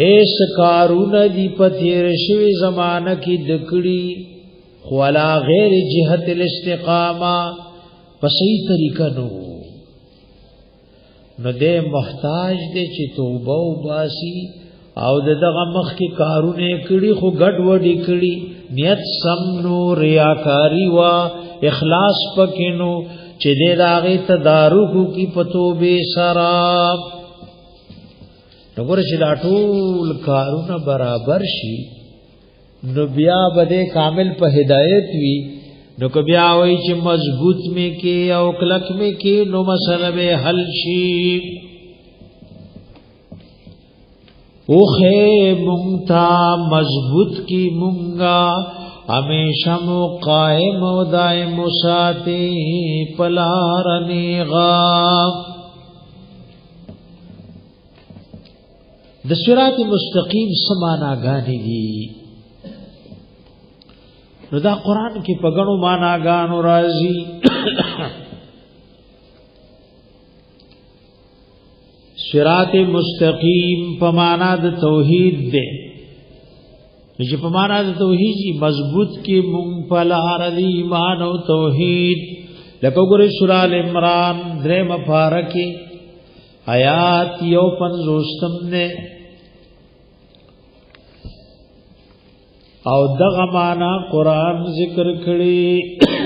[SPEAKER 1] ایس کارونه دی پتیر شوی زمانہ کی دکڑی خوالا غیر جهت الاستقامه پسې طریقه نو دې محتاج دې چې توبه وباسي او دغه مخ کی کارونه کړي خو ګډ وډی کړي نیت سم نو ریاکاری وا اخلاص پکینو چې دې داغه تدارک کی پتو به سرا نګور چې دا ټول کارونه برابر شي نو بیا بده کامل په هدایت وی نو کو بیا وای چې مضبوط می کې او کلک می کې نو مسله به حل شي اوخه مونتا مضبوط کی مونگا ہمیشہ مو قائم و دائم ساتی پلارنی غاب د صراط مستقیم سمانا گانی دی نو دا قرآن کی پگنو مانا گانو رازی صراط مستقیم پمانا د توحید دے چې پمانا د توحید مضبوط کی مونږ په لار دی ایمان او توحید لکه ګورې سورہ ال عمران دریم پارکی آیات 50 نے او دغه معنا قران ذکر کړي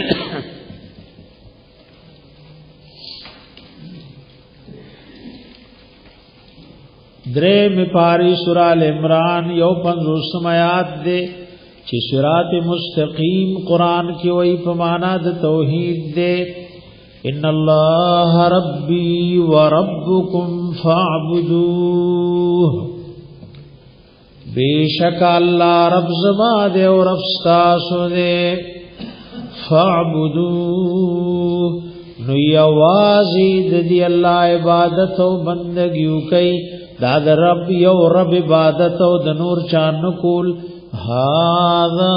[SPEAKER 1] درې می پاری سورہ ال عمران 50 آیات دے چې صراط مستقیم قران کې وای په معنا د توحید دې ان الله ربي وربكم فاعبدوه بیشک الله رب زما دې او رب تاسو دې فاعبدوه نو یوازې د دې الله عبادت او بندګي وکي دا د رب یو رب عبادت او د نور چان کول هذا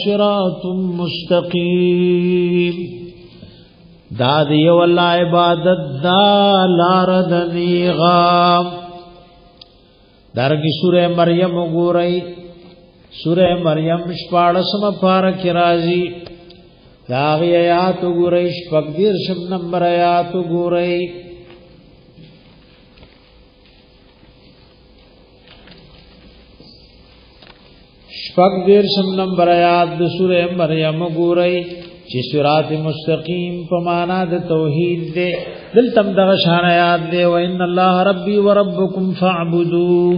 [SPEAKER 1] صراط مستقیم دا د یو الله عبادت دا لار د نیغام دارنګه سوره مریم وګورئ سوره مریم 14 پارہ راځي دا غي آیات وګورئ 15 نمبر آیات وګورئ شپږ دیرشم نمبر آیات د سوره مریم وګورئ چې صراط مستقیم په معنا د توحید دې دلته دغه شان آیات دې و ان الله ربي وربكم فاعبدوه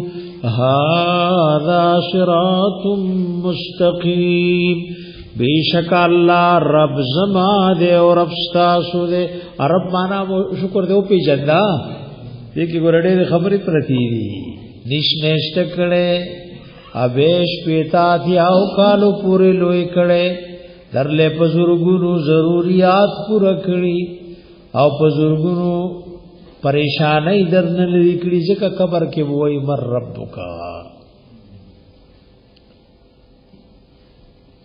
[SPEAKER 1] هذا صراط مستقیم بیشک الله رب زما دې او رب تاسو دې رب معنا شکر دې او پیجندا دې کې ګورډې خبرې پرتی دي نشنهشت کړي ابیش پیتا دی او کالو پوری لوی کړي درلې پزورګونو ضرورت پوره کړي او پزورګونو پریشانای درنه لري کړي ځکه قبر کې وای مر ربک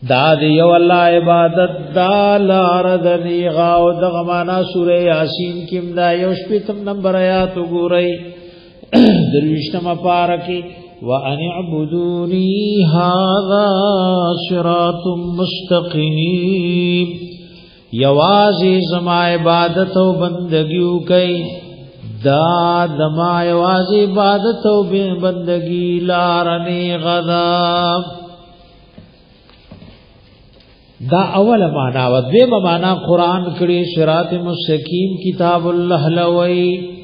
[SPEAKER 1] دا دی یو الله عبادت دا لار د نیغا او د غمانا سوره یاسین کې دا یو شپږم نمبر آیات وګورئ درویشتمه پارکی وَأَنِ اعْبُدُونِي هَذَا صِرَاطٌ مُسْتَقِيمٌ یوازې زما عبادت او بندګي وکي دا دما یوازې عبادت او بندګي لار نه غدا دا اوله معنا و دیمه معنا قران کړي صراط مستقیم کتاب الله لوي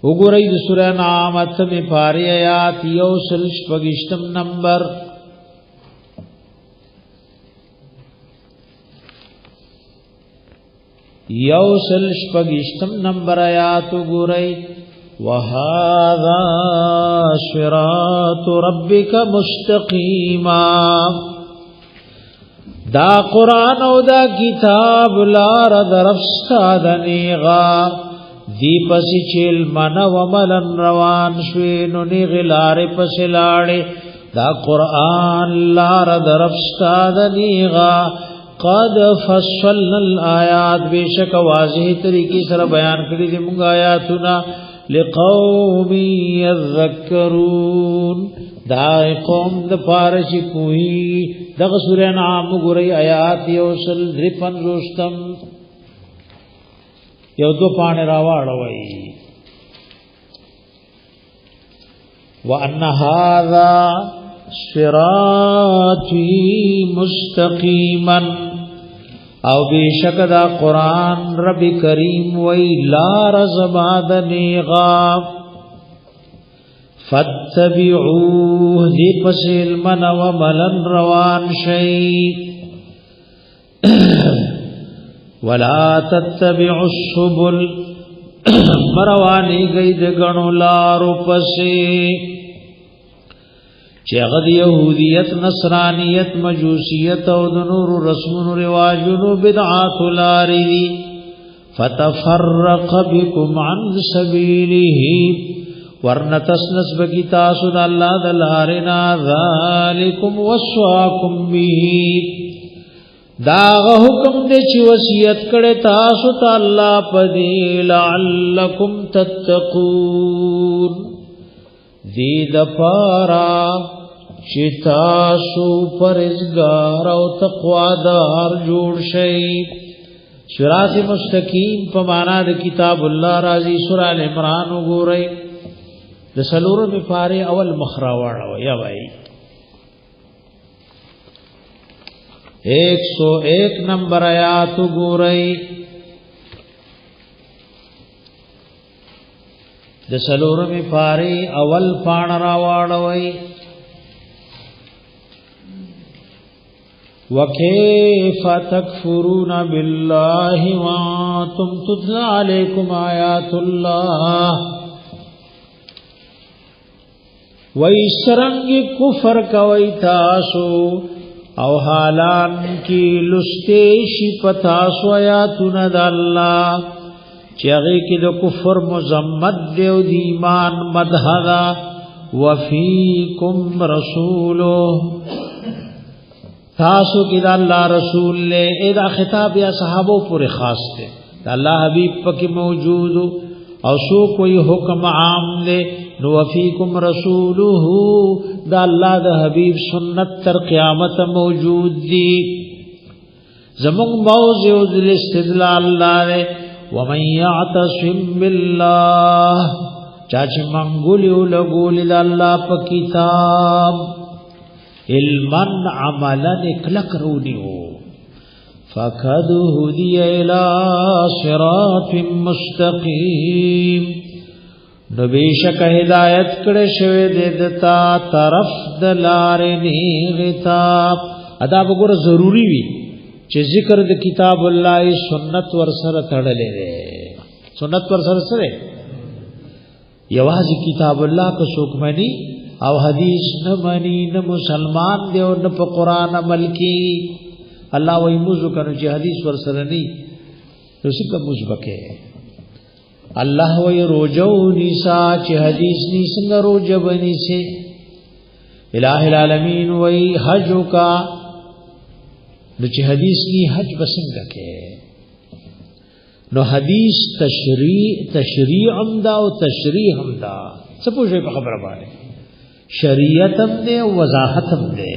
[SPEAKER 1] وګورئ د سورہ انعام اتمه پاری آیات یو سل شپږشتم نمبر یو سل شپږشتم نمبر آیات وګورئ وهذا صراط ربک مستقیما دا قران او دا کتاب لار درفستا دنیغا دی پسی چیل من و ملن روان شوی نو نیغلار پسی لاڑی دا قرآن لار درفستا دنیغا قد فصلنا الآیات بیشک واضح طریقی سر بیان کری دی منگا آیاتنا لقوم یذکرون دا قوم دا پارشی پوئی دا سورہ نعام گرئی آیات یوصل درپن روشتم یو دو پان راواړوي وان هذا صراطي مستقيما او بیشک دا قران رب کریم وی لا رزباد نیغا فاتبعوه دی پسیل من و ملن روان شئی ولا تتبعوا السبل مروانی گئی د غنو لارو پسې چې غد يهوديت نصرانيت مجوسيت او د نور رسمونو رواجونو بدعات لاري فتفرق بكم عن سبيله ورنتسنس بکی تاسو د الله د لارنا ذالکم وصاکم به دا حکم دې چې وصیت کړي تاسو ته الله پدې لعلکم تتقون دې د پارا چې تاسو پرهیزګار او تقوادار جوړ شئ صراط مستقیم په معنا د کتاب الله راضي سورہ ال عمران وګورئ د سلورو می پاره اول مخراواړو یا وای 101 نمبر آیات وګورئ د سلورمې پاره اول پاڼ را واړوي وكيف تكفرون بالله وانتم تتلى عليكم آيات الله وَيَسْرَنْگِ کفر کوي تاسو او حالان کی لسته شي پتاسو آیاتونه د الله چې هغه کې د کفر مزمت دی او د ایمان مدحدا وفيكم رسوله تاسو کې د الله رسول له دا خطاب یا صحابو پورې خاص دی د الله حبیب پکې موجود او سو کوئی حکم عام دی نو وفیکم رسوله دا الله د حبیب سنت تر قیامت موجود دی زمون موضوع الاستدلال لاره ومن يعتصم بالله چاچ منګولیو لګول د الله په کتاب علمن عملا کلک رونیو فقد هدي الى صراط مستقيم نو بیشک ہدایت کړه شوی دتا طرف د لارې نیغتا ادا وګوره ضروری وی چې ذکر د کتاب الله سنت ور سره تړلې ده سنت ور سره سره یوازې کتاب الله کو څوک مني او حدیث نه مني نه مسلمان دی او نه په قران عمل کی الله وایي موږ کنه چې حدیث ور سره نه نو څه مزبکه الله وی روجو نیسا چې حدیث نی څنګه روجه بنی سي الہ العالمین وی حج کا نو چې حدیث نی حج بسنګه کې نو حدیث تشریع هم دا او تشریح هم دا څه پوښي په خبره باندې شریعت هم ده او وضاحت هم ده